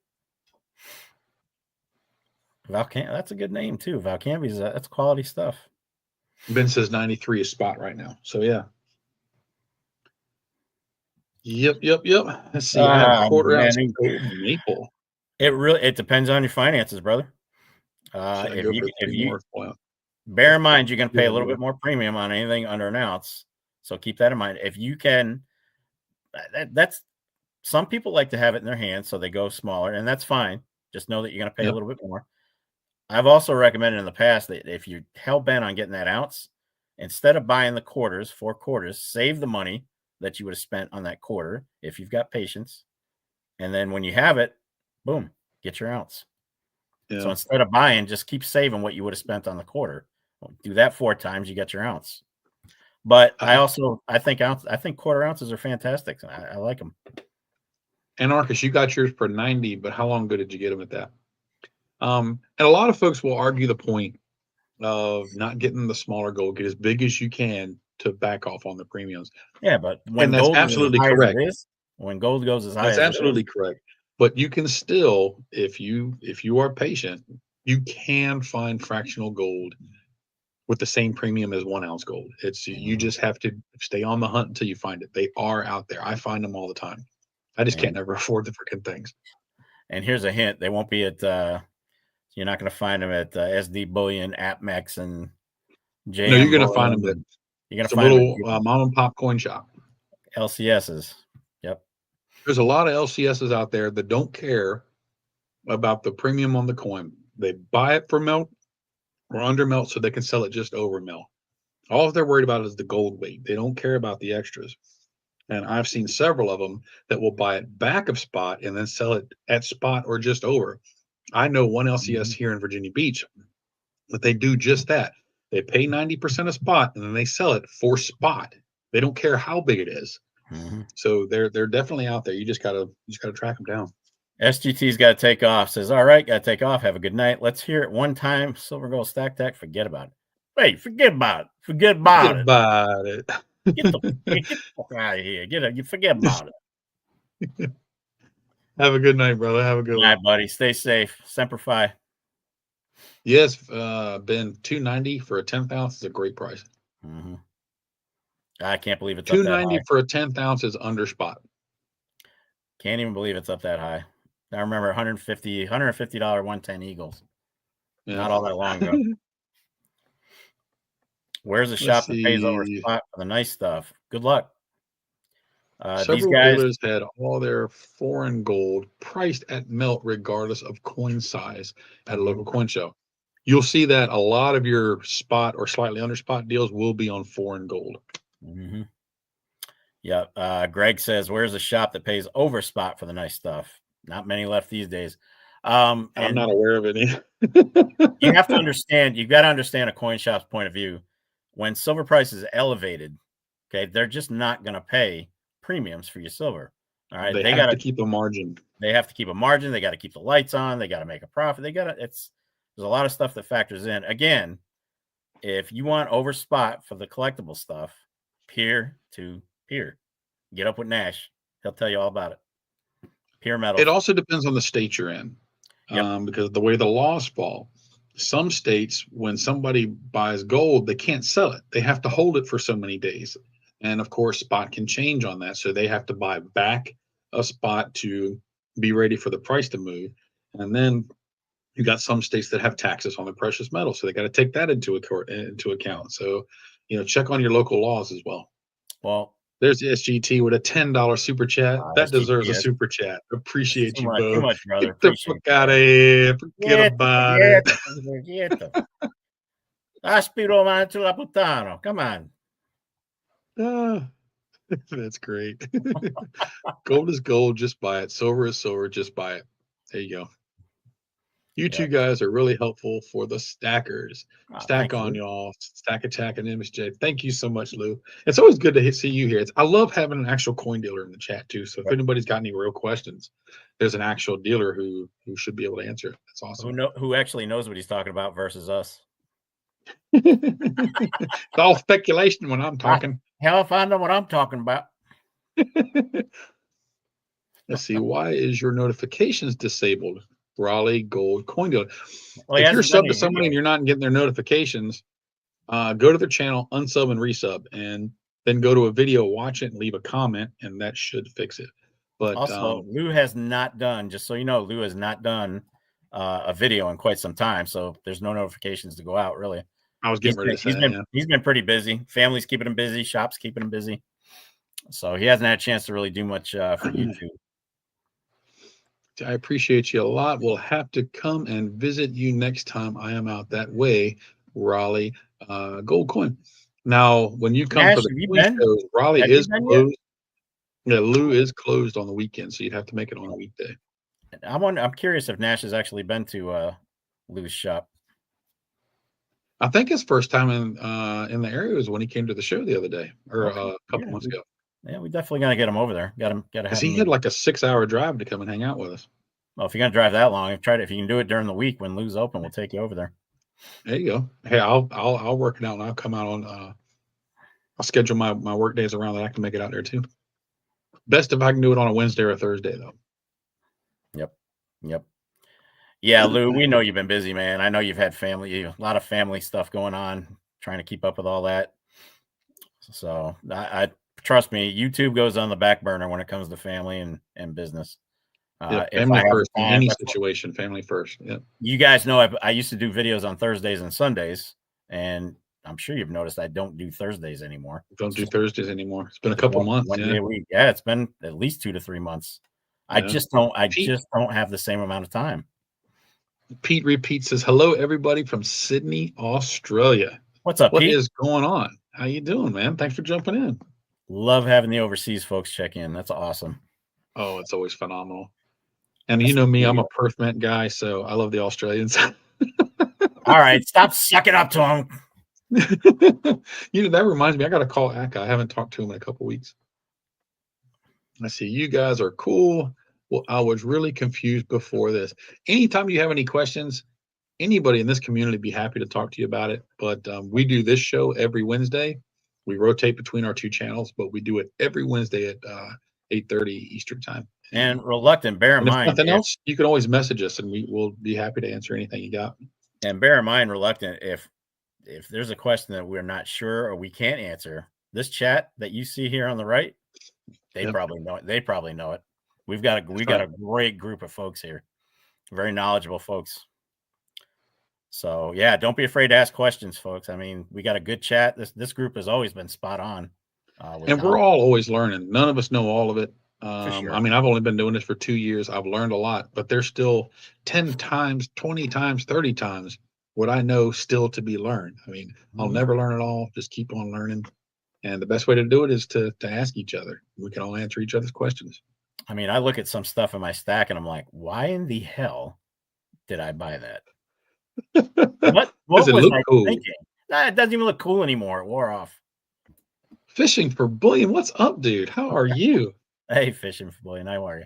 That's a good name too. Valcambi's that's quality stuff. Ben says 93 is spot right now. So yeah. Yep. Let's see. I have quarter ounce maple. It depends on your finances, brother. If you bear in mind you're going to pay a little bit more premium on anything under an ounce, so keep that in mind. If you can, that's some people like to have it in their hands, so they go smaller, and that's fine. Just know that you're going to pay a little bit more. I've also recommended in the past that if you're hell bent on getting that ounce, instead of buying the 4 quarters, save the money that you would have spent on that quarter if you've got patience, And then when you have it, boom, get your ounce. Yeah. So instead of buying, just keep saving what you would have spent on the quarter. Do that 4 times, you get your ounce. But I think quarter ounces are fantastic. I like them. Anarchist, you got yours for 90, but how long ago did you get them at that? And a lot of folks will argue the point of not getting the smaller gold, get as big as you can to back off on the premiums. Yeah, but when And that's gold is as absolutely high correct. as it is, when gold goes as high That's as absolutely it is, correct. But you can still, if you are patient, you can find fractional gold with the same premium as 1 ounce gold. It's you just have to stay on the hunt until you find it. They are out there. I find them all the time. I just can't never afford the freaking things. And here's a hint: they won't be at. You're not going to find them at SD Bullion, AppMex, and JM. No, you're going to find them at you're going to some find little them mom and pop coin shop. LCSs. Yep. There's a lot of LCSs out there that don't care about the premium on the coin. They buy it for melt or under melt so they can sell it just over melt. All they're worried about is the gold weight. They don't care about the extras. And I've seen several of them that will buy it back of spot and then sell it at spot or just over. I know one LCS here in Virginia Beach, but they do just that. They pay 90% of spot and then they sell it for spot. They don't care how big it is. Mm-hmm. So they're definitely out there. You just gotta track them down. SGT's got to take off. Says, all right, got to take off. Have a good night. Let's hear it one time. Silver gold stack deck. Forget about it. Wait, forget about it. Forget about it. Get the fuck out of here. You forget about it. Have a good night, brother. Have a good night, buddy. Stay safe. Semper Fi. Yes, Ben, $290 for a 10th ounce is a great price. Mm-hmm. I can't believe it's $290 for a 10th ounce is under spot. Can't even believe it's up that high. I remember $150 110 Eagles. Yeah. Not all that long ago. Where's the shop that pays over spot for the nice stuff? Good luck. Several these guys dealers had all their foreign gold priced at melt regardless of coin size at a local coin show. You'll see that a lot of your spot or slightly under spot deals will be on foreign gold. Mm-hmm. Yeah. Greg says, where's the shop that pays over spot for the nice stuff? Not many left these days. I'm not aware of any. You have to understand, you've got to understand a coin shop's point of view. When silver price is elevated, okay, they're just not going to pay premiums for your silver. All right. They got to keep a margin. They have to keep a margin. They got to keep the lights on. They got to make a profit. There's a lot of stuff that factors in. Again, if you want over spot for the collectible stuff, peer to peer, get up with Nash. He'll tell you all about it. Peer metal. It also depends on the state you're in. Yep. Because the way the laws fall, some states, when somebody buys gold, they can't sell it. They have to hold it for so many days. And of course, spot can change on that. So they have to buy back a spot to be ready for the price to move. And then you got some states that have taxes on the precious metal. So they got to take that into account. So, check on your local laws as well. Well, there's the SGT with a $10 super chat. That deserves a super chat. Appreciate you, Bo. Too much, brother. Get the fuck out of here. Forget about it. Aspiro man to la puttana. Come on. That's great. Gold is gold. Just buy it. Silver is silver. Just buy it. There you go. You two guys are really helpful for the stackers. Stack on, y'all. Stack Attack and MSJ. Thank you so much, Lou. It's always good to see you here. I love having an actual coin dealer in the chat too. So if anybody's got any real questions, there's an actual dealer who should be able to answer. That's awesome. Who actually knows what he's talking about versus us. It's all speculation when I'm talking. Hell if I know what I'm talking about. Let's see. Why is your notifications disabled? Raleigh Gold Coin Dealer. Well, if you're subbed to somebody and you're not getting their notifications, go to their channel, unsub and resub, and then go to a video, watch it, and leave a comment, and that should fix it. But also, Lou has not done, just so you know, Lou has not done a video in quite some time, so there's no notifications to go out, really. I was getting ready to say he's been pretty busy. Family's keeping him busy. Shop's keeping him busy. So he hasn't had a chance to really do much for YouTube. I appreciate you a lot. We'll have to come and visit you next time I am out that way, Raleigh Gold Coin. Now, when you come for the coin shows, Raleigh is closed. Yeah, Lou is closed on the weekend, so you'd have to make it on a weekday. I'm curious if Nash has actually been to Lou's shop. I think his first time in the area was when he came to the show the other day, or Okay. a couple months ago. Yeah, we definitely gotta get him over there. Got to Because have he him. had like a 6-hour drive to come and hang out with us. Well, if you're gonna drive that long, try to. If you can do it during the week when Lou's open, we'll take you over there. There you go. Hey, I'll work it out and I'll come out on. I'll schedule my work days around that. I can make it out there too. Best if I can do it on a Wednesday or a Thursday though. Yep. Yeah, Lou, we know you've been busy, man. I know you've had a lot of family stuff going on, trying to keep up with all that. So I trust me, YouTube goes on the back burner when it comes to family and business. Yeah, If family I have first the in time, any that's situation. Family first. Yeah. you guys know I used to do videos on Thursdays and Sundays, and I'm sure you've noticed I don't do Thursdays anymore. Don't do Thursdays anymore. It's been a Just couple months. one Yeah. day a week. Yeah, it's been at least 2 to 3 months. I Yeah. just don't have the same amount of time. Pete repeats says, "Hello, everybody from Sydney, Australia. What's up, What Pete? is going on? How you doing, man? Thanks for jumping in. Love having the overseas folks check in. That's awesome. Oh, it's always phenomenal. And That's you know the me, I'm beauty. a Perth Met guy, so I love the Australians. All right, stop sucking up to them. That reminds me, I got to call Aka. I haven't talked to him in a couple weeks. I see you guys are cool. Well, I was really confused before this. Anytime you have any questions, anybody in this community be happy to talk to you about it. But we do this show every Wednesday. We rotate between our two channels, but we do it every Wednesday at 8:30 Eastern time. And reluctant, bear in And if mind, nothing else, you can always message us, and we will be happy to answer anything you got. and bear in mind, reluctant, if there's a question that we're not sure or we can't answer, this chat that you see here on the right, they Yep. probably know it. They probably know it. We got a great group of folks here, very knowledgeable folks. So yeah, don't be afraid to ask questions, folks. I mean, we got a good chat. This group has always been spot on. And we're all always learning. None of us know all of it. For sure. I mean, I've only been doing this for 2 years. I've learned a lot, but there's still 10 times, 20 times, 30 times what I know still to be learned. I mean, I'll never learn it all. Just keep on learning. And the best way to do it is to ask each other. We can all answer each other's questions. I mean, I look at some stuff in my stack and I'm like, why in the hell did I buy that? What Does it was look I cool? thinking? Nah, it doesn't even look cool anymore. It wore off. Fishing for bullion. What's up, dude? How are you? Hey, fishing for bullion. How are you?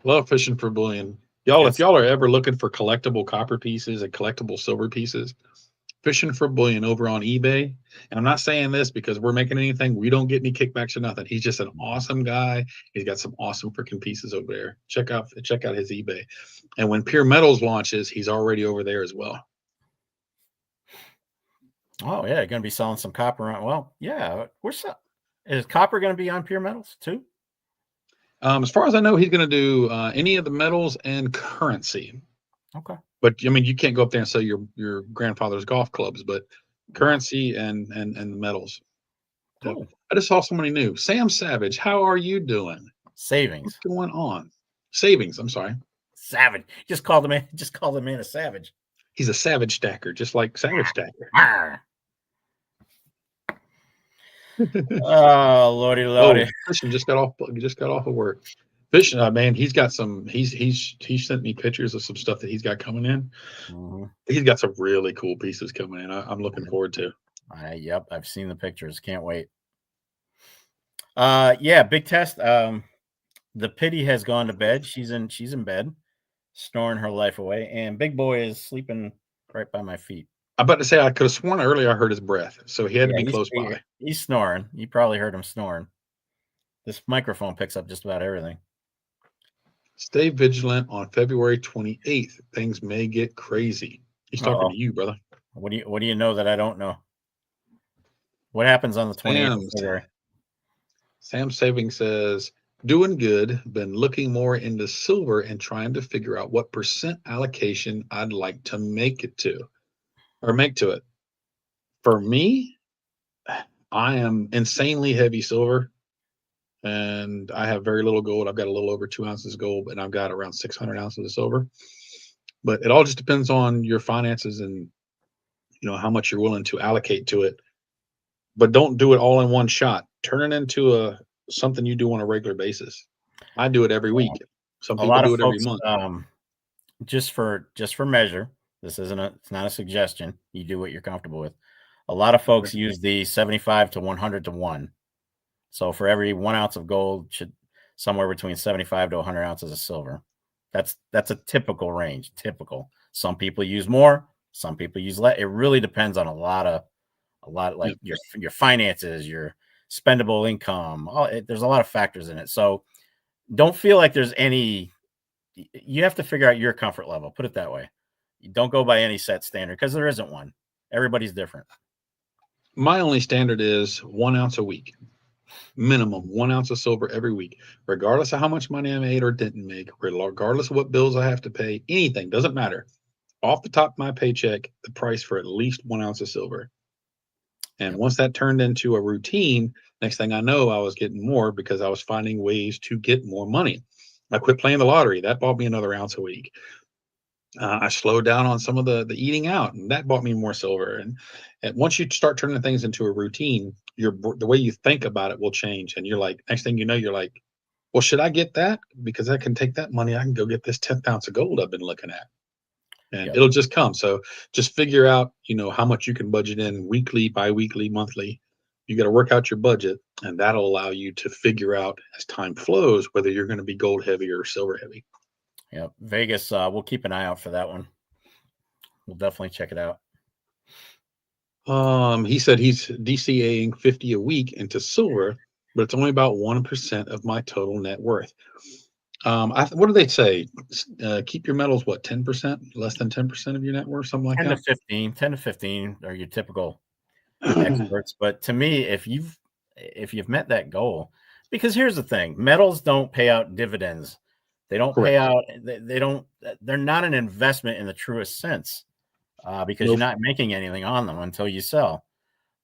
Love fishing for bullion. Y'all, Yes. if y'all are ever looking for collectible copper pieces and collectible silver pieces, fishing for bullion over on eBay. And I'm not saying this because we're making anything. We don't get any kickbacks or nothing. He's just an awesome guy. He's got some awesome freaking pieces over there. Check out his eBay. And when Pure Metals launches, he's already over there as well. Oh yeah, going to be selling some copper on. Well, yeah, is copper going to be on Pure Metals too? As far as I know, he's going to do any of the metals and currency. Okay. But I mean, you can't go up there and sell your grandfather's golf clubs, but currency and the metals. Cool. I just saw somebody new. Sam Savage, how are you doing? Savings. What's going on? Savings. I'm sorry. Savage. Just called the man a savage. He's a savage stacker, just like Savage Stacker. Oh, lordy. Fishing just got off of work. Fishing, man, he's got some. He sent me pictures of some stuff that he's got coming in. Mm-hmm. He's got some really cool pieces coming in. I'm looking forward to. Yep, I've seen the pictures. Can't wait. Yeah, big test. The pity has gone to bed. She's in bed, snoring her life away, and Big Boy is sleeping right by my feet. I'm about to say I could have sworn earlier I heard his breath, so he had to be close by. He's snoring. You probably heard him snoring. This microphone picks up just about everything. Stay vigilant on February 28th. Things may get crazy. He's talking to you, brother. What do you know that I don't know? What happens on the 28th of February? Sam Saving says, doing good. Been looking more into silver and trying to figure out what percent allocation I'd like to make to it. For me, I am insanely heavy silver, and I have very little gold. I've got a little over 2 ounces of gold, and I've got around 600 ounces of silver. But it all just depends on your finances and how much you're willing to allocate to it. But don't do it all in one shot. Turn it into something you do on a regular basis. I do it every week. Some A people lot do of it every folks, month. just for measure. This isn't it's not a suggestion. You do what you're comfortable with. A lot of folks use the 75 to 100 to 1. So for every 1 ounce of gold should somewhere between 75 to 100 ounces of silver. That's a typical range. Typical. Some people use more. Some people use less. It really depends on a lot like your finances, your spendable income. There's a lot of factors in it. So don't feel like there's any. You have to figure out your comfort level. Put it that way. You don't go by any set standard because there isn't one. Everybody's different. My only standard is 1 ounce a week. Minimum 1 ounce of silver every week, regardless of how much money I made or didn't make, regardless of what bills I have to pay, anything, doesn't matter. Off the top of my paycheck, the price for at least 1 ounce of silver. And once that turned into a routine, next thing I know, I was getting more because I was finding ways to get more money. I quit playing the lottery. That bought me another ounce a week. I slowed down on some of the eating out, and that bought me more silver. And once you start turning things into a routine, the way you think about it will change. And you're like, next thing you know, you're like, well, should I get that? Because I can take that money. I can go get this 10th ounce of gold I've been looking at. And it'll just come. So just figure out, how much you can budget in weekly, bi-weekly, monthly. You got to work out your budget, and that'll allow you to figure out as time flows whether you're going to be gold heavy or silver heavy. Yeah, Vegas. We'll keep an eye out for that one. We'll definitely check it out. He said he's DCAing 50 a week into silver, but it's only about 1% of my total net worth. What do they say? Keep your metals, 10%, less than 10% of your net worth, something like 10 that. to 15, 10 to 15 are your typical experts. But to me, if you've met that goal, because here's the thing, metals don't pay out dividends. They don't pay out. They don't. They're not an investment in the truest sense, because you're not making anything on them until you sell.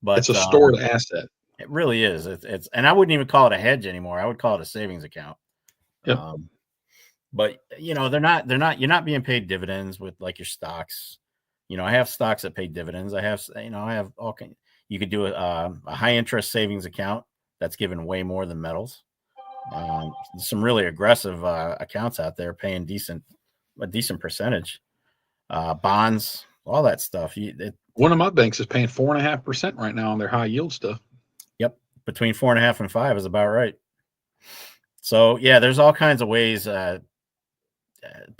But it's a stored asset. It really is. It's and I wouldn't even call it a hedge anymore. I would call it a savings account. Yep. But they're not. You're not being paid dividends with like your stocks. I have stocks that pay dividends. I have all kind. You could do a high interest savings account that's given way more than metals. Some really aggressive accounts out there paying a decent percentage. Bonds, all that stuff. One of my banks is paying 4.5% right now on their high yield stuff. Yep, between 4.5 and 5 is about right. So yeah, there's all kinds of ways, but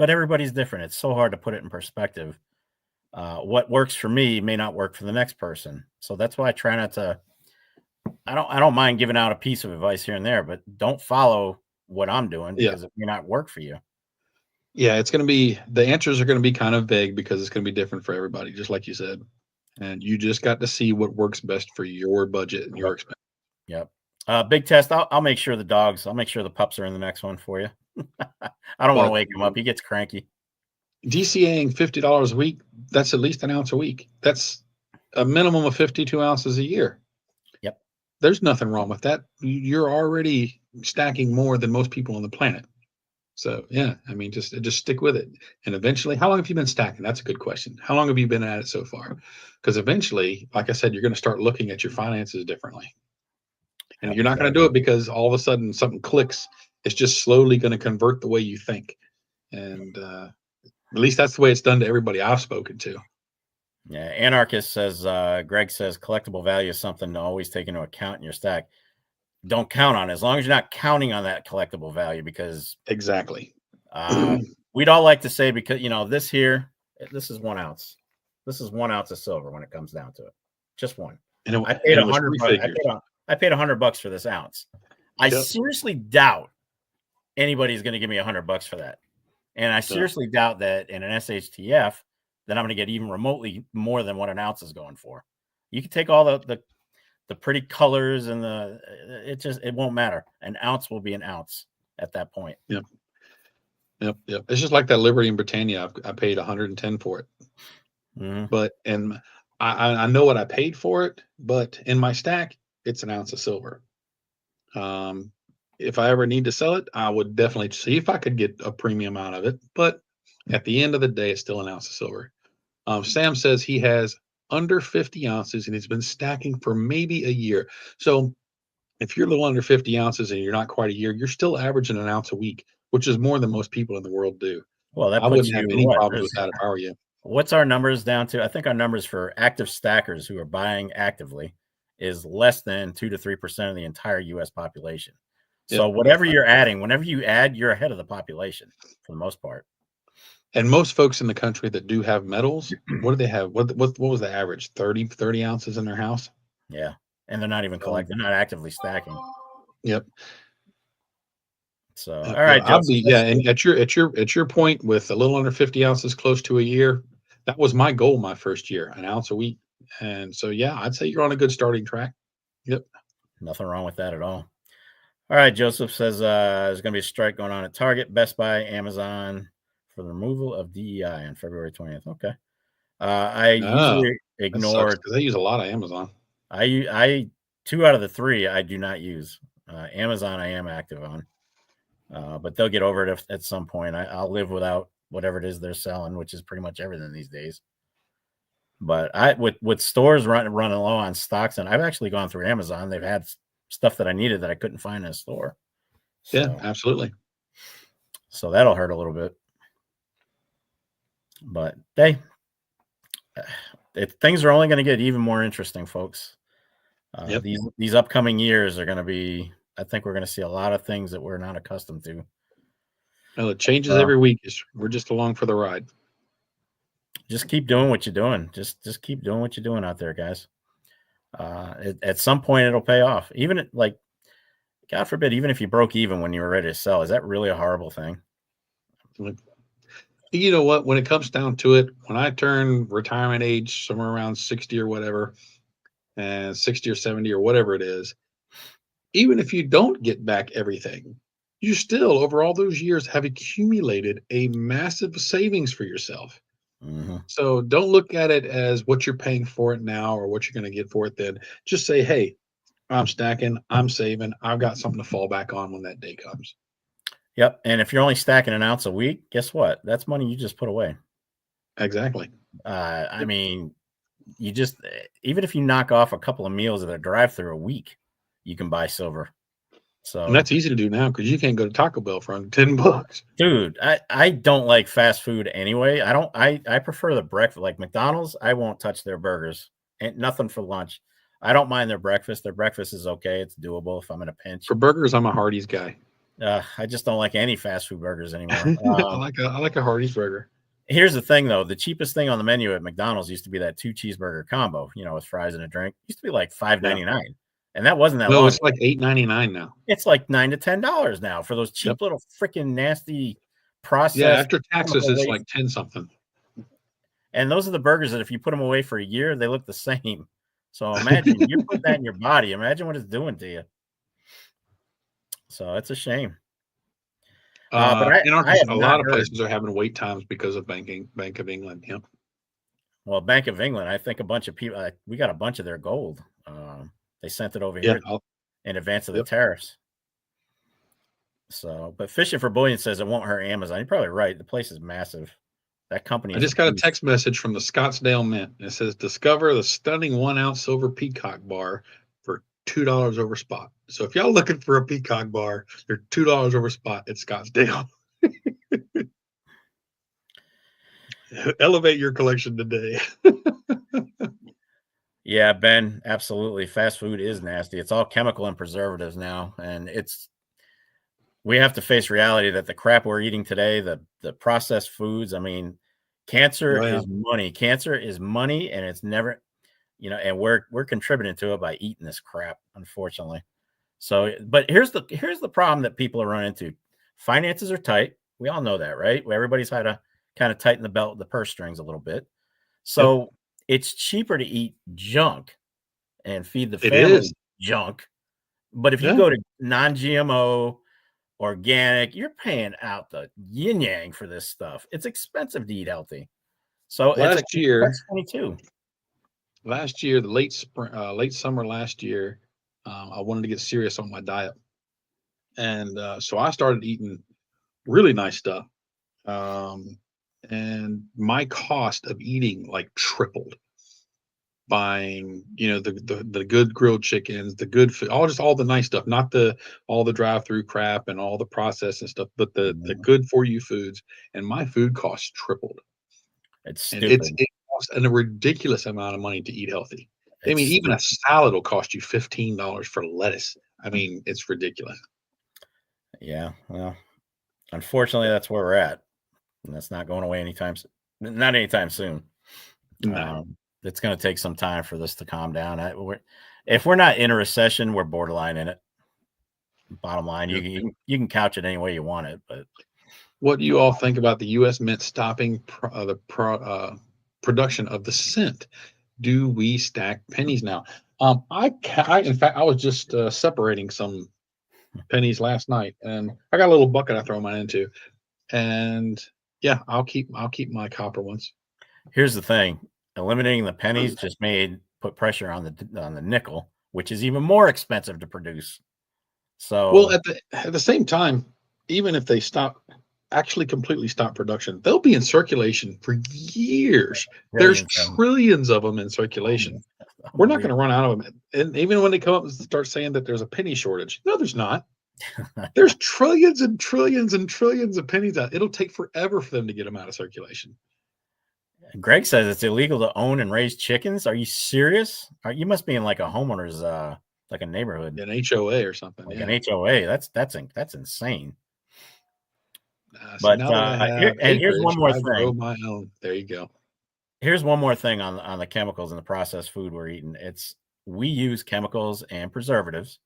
everybody's different. It's so hard to put it in perspective. What works for me may not work for the next person. So that's why I try not to. I don't mind giving out a piece of advice here and there, but don't follow what I'm doing because it may not work for you. Yeah, the answers are going to be kind of vague because it's going to be different for everybody, just like you said. And you just got to see what works best for your budget and your expense. Yep. Big test. I'll make sure I'll make sure the pups are in the next one for you. I don't want to wake him up. He gets cranky. DCAing $50 a week, that's at least an ounce a week. That's a minimum of 52 ounces a year. Yep. There's nothing wrong with that. You're already stacking more than most people on the planet. So yeah, I mean, just stick with it. And eventually, how long have you been stacking? That's a good question. How long have you been at it so far? Because eventually, like I said, you're going to start looking at your finances differently. And you're not going to do it because all of a sudden something clicks. It's just slowly going to convert the way you think. And at least that's the way it's done to everybody I've spoken to. Yeah. Anarchist says, Greg says, collectible value is something to always take into account in your stack. Don't count on it as long as you're not counting on that collectible value, because exactly. We'd all like to say, because this is 1 ounce. This is 1 ounce of silver when it comes down to it. Just one. And I paid $100. I paid $100 for this ounce. I seriously doubt anybody's going to give me $100 for that. And I seriously doubt that in an SHTF that I'm going to get even remotely more than what an ounce is going for. You can take all the pretty colors and it won't matter. An ounce will be an ounce at that point. Yep. It's just like that Liberty in Britannia. I paid 110 for it. Mm-hmm. But I know what I paid for it, but in my stack, it's an ounce of silver. If I ever need to sell it, I would definitely see if I could get a premium out of it. But at the end of the day, it's still an ounce of silver. Sam says he has under 50 ounces and he's been stacking for maybe a year. So if you're a little under 50 ounces and you're not quite a year, you're still averaging an ounce a week, which is more than most people in the world do. Well, that I puts wouldn't have you any what? problems with that if I were you. What's our numbers down to? I think our numbers for active stackers who are buying actively is less than 2 to 3% of the entire U.S. population. So Yep. whatever you're adding, whenever you add, you're ahead of the population for the most part. And most folks in the country that do have metals, what do they have? What was the average? 30 ounces in their house? Yeah. And they're not even collecting, they're not actively stacking. Yep. So, Yep. all right, I'll Joseph. be, yeah. And at your point with a little under 50 ounces, close to a year, that was my goal my first year, an ounce a week. And so, yeah, I'd say you're on a good starting track. Yep. Nothing wrong with that at all. All right, Joseph says there's going to be a strike going on at Target, Best Buy, Amazon for the removal of DEI on February 20th. Okay. I usually That sucks ignore. because they use a lot of Amazon. I 2 out of the 3 I do not use. Amazon I am active on, but they'll get over it at some point. I'll live without whatever it is they're selling, which is pretty much everything these days. But with stores running low on stocks, and I've actually gone through Amazon. They've had stuff that I needed that I couldn't find in a store. So, Yeah, absolutely. So that'll hurt a little bit. But hey, things are only going to get even more interesting, folks. Yep. These upcoming years are going to be. I think we're going to see a lot of things that we're not accustomed to. Well, it changes every week. We're just along for the ride. Just keep doing what you're doing. Just keep doing what you're doing out there, guys. At some point, it'll pay off. Even like, God forbid, even if you broke even when you were ready to sell, is that really a horrible thing? You know what? When it comes down to it, when I turn retirement age somewhere around 60 or whatever, and 60 or 70 or whatever it is, even if you don't get back everything, you still, over all those years, have accumulated a massive savings for yourself. Mm-hmm. So don't look at it as what you're paying for it now or what you're going to get for it then. Just say, hey, I'm stacking, I'm saving, I've got something to fall back on when that day comes. Yep. And if you're only stacking an ounce a week, guess what? That's money you just put away. Exactly. I mean, you just, even if you knock off a couple of meals at a drive-through a week, you can buy silver. So, and that's easy to do now because you can't go to Taco Bell for under $10. Dude, I don't like fast food anyway. I prefer the breakfast. Like McDonald's, I won't touch their burgers. And nothing for lunch. I don't mind their breakfast. Their breakfast is okay. It's doable if I'm in a pinch. For burgers, I'm a Hardee's guy. I just don't like any fast food burgers anymore. I like a Hardee's burger. Here's the thing, though. The cheapest thing on the menu at McDonald's used to be that 2 cheeseburger combo, with fries and a drink. It used to be like $5.99, and that wasn't that long. No, it's like $8.99 now. It's like $9 to $10 now for those cheap little freaking nasty processed. Yeah, after taxes, it's like 10 something. And those are the burgers that if you put them away for a year, they look the same. So imagine you put that in your body. Imagine what it's doing to you. So it's a shame. But a lot of places are having wait times because of Bank of England. Yep. Well, Bank of England, I think a bunch of people, we got a bunch of their gold. They sent it over here in advance of the tariffs. So, but Fishing for Bullion says it won't hurt Amazon. You're probably right. The place is massive. That company. I just got a text message from the Scottsdale Mint. It says, discover the stunning 1 ounce silver peacock bar for $2 over spot. So if y'all looking for a peacock bar, they're $2 over spot at Scottsdale. Elevate your collection today. Yeah, Ben, absolutely. Fast food is nasty. It's all chemical and preservatives now. And we have to face reality that the crap we're eating today, the processed foods, I mean, cancer is money. Cancer is money, and it's never, and we're contributing to it by eating this crap, unfortunately. So, but here's the problem that people are running into. Finances are tight. We all know that, right? Everybody's had to kind of tighten the purse strings a little bit. So it's cheaper to eat junk and feed the family junk. But if you go to non-GMO, organic, you're paying out the yin yang for this stuff. It's expensive to eat healthy. So last year, the late summer last year, I wanted to get serious on my diet, and so I started eating really nice stuff, and my cost of eating like tripled. buying, the good grilled chickens, the good food, all the nice stuff, not all the drive-through crap and all the processed and stuff, but the good for you foods. And my food costs tripled. It's And stupid. it costs a ridiculous amount of money to eat healthy. I mean, It's even a stupid. salad will cost you $15 for lettuce. I mean, it's ridiculous. Yeah. Well, unfortunately, that's where we're at, and that's not going away not anytime soon. No. It's going to take some time for this to calm down. If we're not in a recession, we're borderline in it. Bottom line, you can couch it any way you want it, but What do you all think about the U.S. Mint stopping production of the cent? Do we stack pennies now? In fact, I was just separating some pennies last night, and I got a little bucket I throw mine into, and yeah, I'll keep my copper ones. here's the thing: eliminating the pennies just put pressure on the nickel, which is even more expensive to produce. So, Well, at the same time, even if they completely stop production, they'll be in circulation for years. There's trillions of them in circulation. We're not going to run out of them. And even when they come up and start saying that there's a penny shortage, no, there's not. There's trillions and trillions and trillions of pennies out. It'll take forever for them to get them out of circulation. Greg says it's illegal to own and raise chickens. Are you serious? You must be in like a homeowner's, like a neighborhood, an HOA or something. Like an HOA. That's insane. So but now that I have acreage, here's one more I thing. grow my own. There you go. Here's one more thing on the chemicals and the processed food we're eating. We use chemicals and preservatives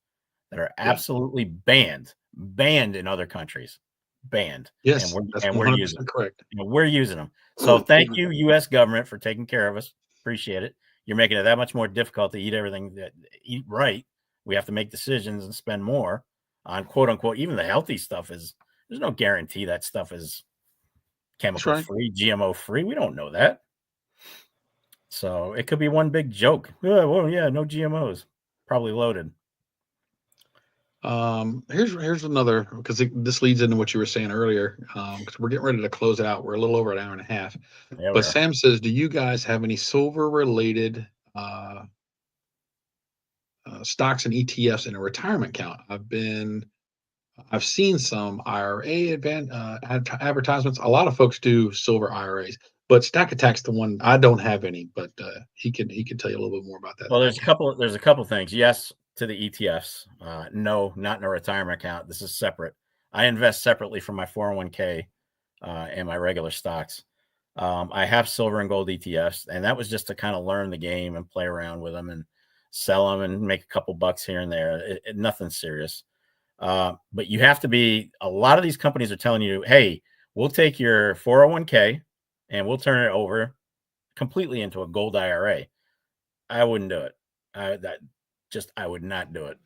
that are absolutely banned in other countries. Banned. Yes, that's 100% correct. We're using them. So thank you, U.S. government, for taking care of us. Appreciate it. You're making it that much more difficult to eat right. We have to make decisions and spend more on quote unquote, even the healthy stuff there's no guarantee that stuff is chemical free, GMO free. We don't know that. So it could be one big joke. Well, yeah, no GMOs, probably loaded. Here's another, because this leads into what you were saying earlier. Because we're getting ready to close it out. We're a little over an hour and a half. Yeah, but Sam says, do you guys have any silver related stocks and ETFs in a retirement account? I've seen some IRA advertisements. A lot of folks do silver IRAs, but Stack Attack's the one. I don't have any, but he can tell you a little bit more about that. Well, there's a couple things. Yes, to the ETFs. No, not in a retirement account. This is separate. I invest separately from my 401k and my regular stocks. I have silver and gold ETFs, and that was just to kind of learn the game and play around with them and sell them and make a couple bucks here and there. Nothing serious. But you have to a lot of these companies are telling you, hey, we'll take your 401k and we'll turn it over completely into a gold IRA. I wouldn't do it. I would not do it.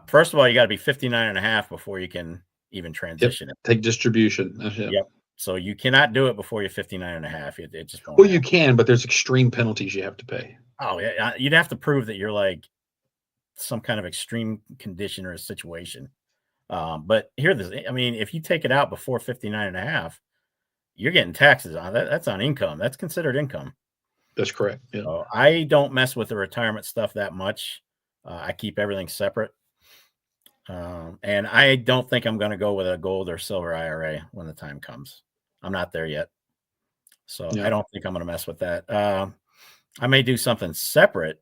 First of all, you got to be 59 and a half before you can even transition it. Take distribution. Yep. So you cannot do it before you're 59 and a half. It just won't. Well, you can, but there's extreme penalties you have to pay. Oh, yeah. You'd have to prove that you're like some kind of extreme condition or a situation. But if you take it out before 59 and a half, you're getting taxes on that. That's on income. That's considered income. That's correct. Yeah. So I don't mess with the retirement stuff that much. I keep everything separate. And I don't think I'm going to go with a gold or silver IRA when the time comes. I'm not there yet. So I don't think I'm going to mess with that. I may do something separate,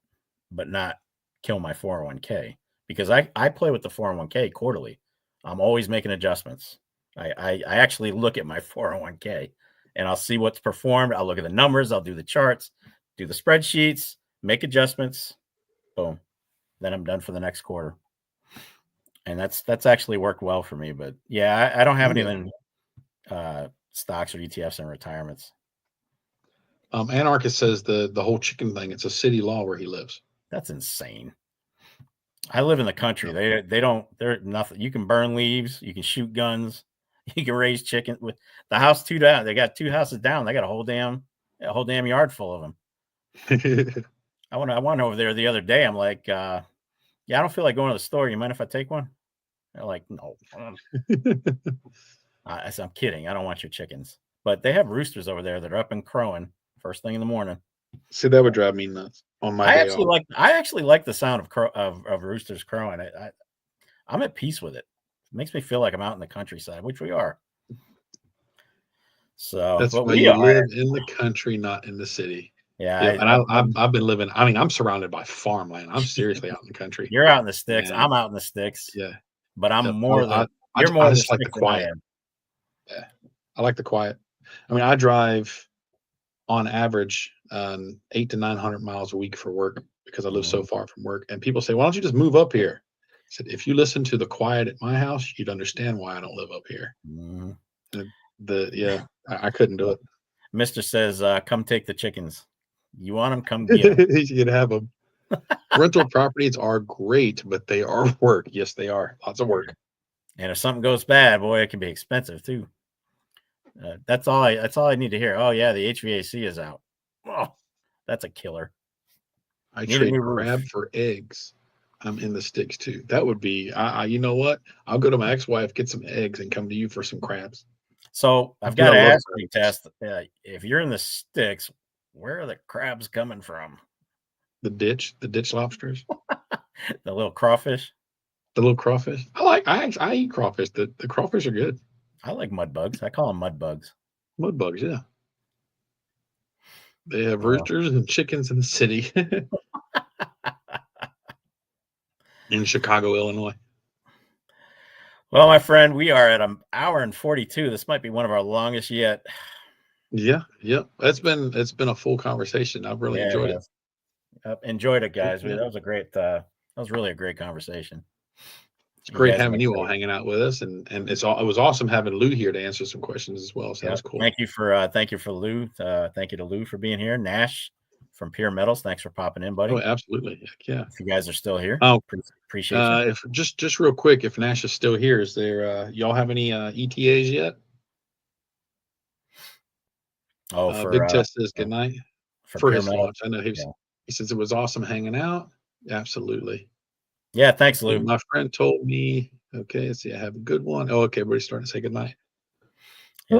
but not kill my 401k, because I play with the 401k quarterly. I'm always making adjustments. I actually look at my 401k and I'll see what's performed. I'll look at the numbers. I'll do the charts, do the spreadsheets, make adjustments. Boom. Then I'm done for the next quarter. And that's actually worked well for me. But yeah, I don't have anything stocks or ETFs in retirements. Anarchist says the whole chicken thing, it's a city law where he lives. That's insane. I live in the country. They're nothing. You can burn leaves. You can shoot guns. You can raise chicken with the house two down. They got two houses down. They got a whole damn yard full of them. I went over there the other day. I'm like, yeah, I don't feel like going to the store. You mind if I take one? They're like, no. I said, I'm kidding. I don't want your chickens. But they have roosters over there that are up and crowing first thing in the morning. See, that would drive me nuts on my day off. I actually like the sound of roosters crowing. I'm at peace with it. It makes me feel like I'm out in the countryside, which we are. So, That's but why we you are. live in the country, not in the city. Yeah, Yeah, and I've been living. I mean, I'm surrounded by farmland. I'm seriously out in the country. You're out in the sticks. And I'm out in the sticks. yeah, but I'm yep. more you're I more the just like the sticks than I quiet. am. Yeah, I like the quiet. I mean, I drive on average 800 to 900 miles a week for work because I live so far from work. And people say, "Why don't you just move up here?" I said, "If you listen to the quiet at my house, you'd understand why I don't live up here." Mm-hmm. I couldn't do it. Mister says, "Come take the chickens. You want them? Come get them." You'd have them. Rental properties are great, but they are work. Yes, they are. Lots of work. And if something goes bad, boy, it can be expensive too. That's all I need to hear. Oh yeah, the HVAC is out. Oh, that's a killer. I trade crab for eggs. I'm in the sticks too. That would be. You know what? I'll go to my ex-wife, get some eggs, and come to you for some crabs. So I've got to ask you, Tess, if you're in the sticks, where are the crabs coming from? The ditch lobsters, the little crawfish. The little crawfish. I eat crawfish. The crawfish are good. I like mud bugs. I call them mud bugs. Mud bugs, yeah. They have roosters and chickens in the city. In Chicago, Illinois. Well, my friend, we are at an hour and 42. This might be one of our longest yet. Yeah. It's been a full conversation. I've really enjoyed it. Enjoyed it, guys. That was a great. That was really a great conversation. It's great having you all hanging out with us, and it was awesome having Lou here to answer some questions as well. So that was cool. Thank you for Lou. Thank you to Lou for being here. Nash from Pure Metals, thanks for popping in, buddy. Oh, absolutely. Yeah. If you guys are still here, appreciate you. If just real quick, if Nash is still here, is there y'all have any ETAs yet? Oh, for Big Test says good night for his Metals. launch. I know he says it was awesome hanging out. Absolutely. Yeah, thanks, Lou. My friend told me. Okay, let's see. I have a good one. Oh, okay, everybody's starting to say good night. Yeah.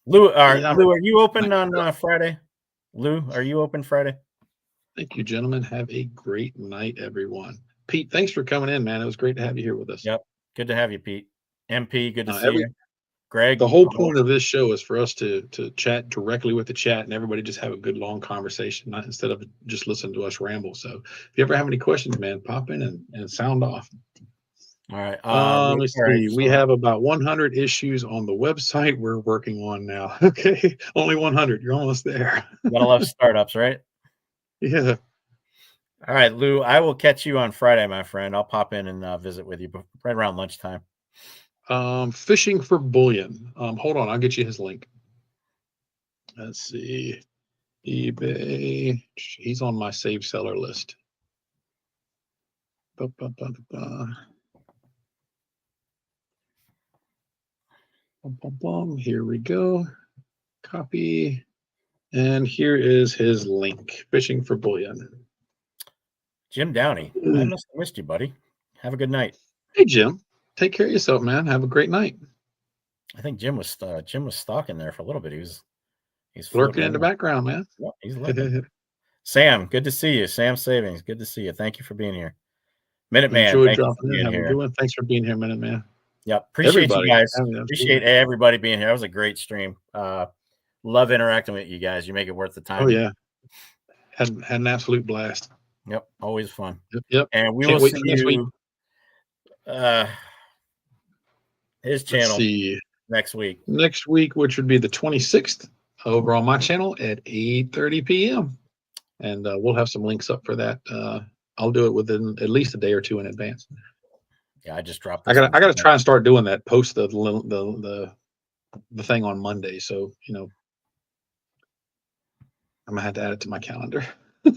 Lou, are you open on Friday? Lou, are you open Friday? Thank you, gentlemen. Have a great night, everyone. Pete, thanks for coming in, man. It was great to have you here with us. Yep. Good to have you, Pete. MP, good to see you. Greg. The whole point of this show is for us to chat directly with the chat and everybody just have a good long conversation, not instead of just listen to us ramble. So if you ever have any questions, man, pop in and sound off. All right. Let's see. We have about 100 issues on the website we're working on now. Okay. Only 100. You're almost there. Gotta love startups, right? Yeah. All right, Lou, I will catch you on Friday, my friend. I'll pop in and visit with you right around lunchtime. Fishing for bullion. Hold on. I'll get you his link. Let's see. eBay. He's on my save seller list. Here we go. Copy. And here is his link. Fishing for bullion. Jim Downey. I must have missed you, buddy. Have a good night. Hey, Jim. Take care of yourself, man. Have a great night. I think Jim was stalking there for a little bit. He's lurking in the background, man. Yeah, he's lurking. Sam, good to see you. Sam Savings, good to see you. Thank you for being here. Minuteman, enjoy dropping in. Have a good one. Thanks for being here, Minuteman. Yep, appreciate you guys. Appreciate everybody being here. That was a great stream. Love interacting with you guys. You make it worth the time. Oh yeah, had an absolute blast. Yep, always fun. Yep. And we will see you. His channel next week. Next week, which would be the 26th, over on my channel at 8:30 p.m. And we'll have some links up for that. I'll do it within at least a day or two in advance. Yeah, I just dropped. I gotta try and start doing that. Post the thing on Monday, so I'm gonna have to add it to my calendar. You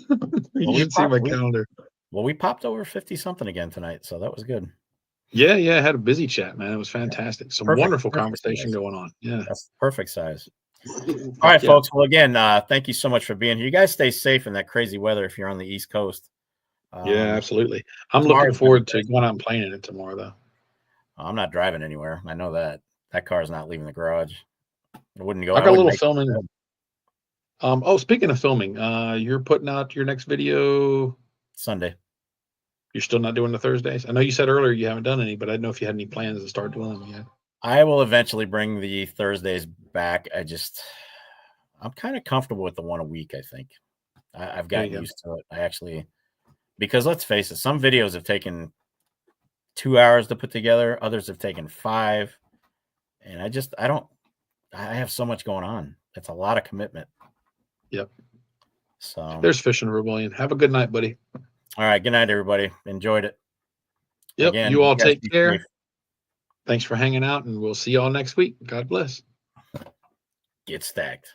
can see my calendar. Well, we popped over 50 something again tonight, so that was good. Yeah, I had a busy chat, man. It was fantastic. Some wonderful conversation going on. Yeah, that's perfect size. All right, folks. Well, again, thank you so much for being here. You guys stay safe in that crazy weather if you're on the East Coast. Yeah, absolutely. I'm looking forward to going out and playing in it tomorrow, though. I'm not driving anywhere. I know that car is not leaving the garage. I wouldn't go. I got a little filming. Oh, speaking of filming, you're putting out your next video. Sunday. You're still not doing the Thursdays? I know you said earlier you haven't done any, but I didn't know if you had any plans to start doing them yet. I will eventually bring the Thursdays back. I'm kind of comfortable with the one a week, I think. I've gotten used to it. Because let's face it, some videos have taken 2 hours to put together. Others have taken 5. And I have so much going on. It's a lot of commitment. Yep. So there's Fishing Rebellion. Have a good night, buddy. All right. Good night, everybody. Enjoyed it. Yep. Again, you all guys take be care. safe. Thanks for hanging out, and we'll see you all next week. God bless. Get stacked.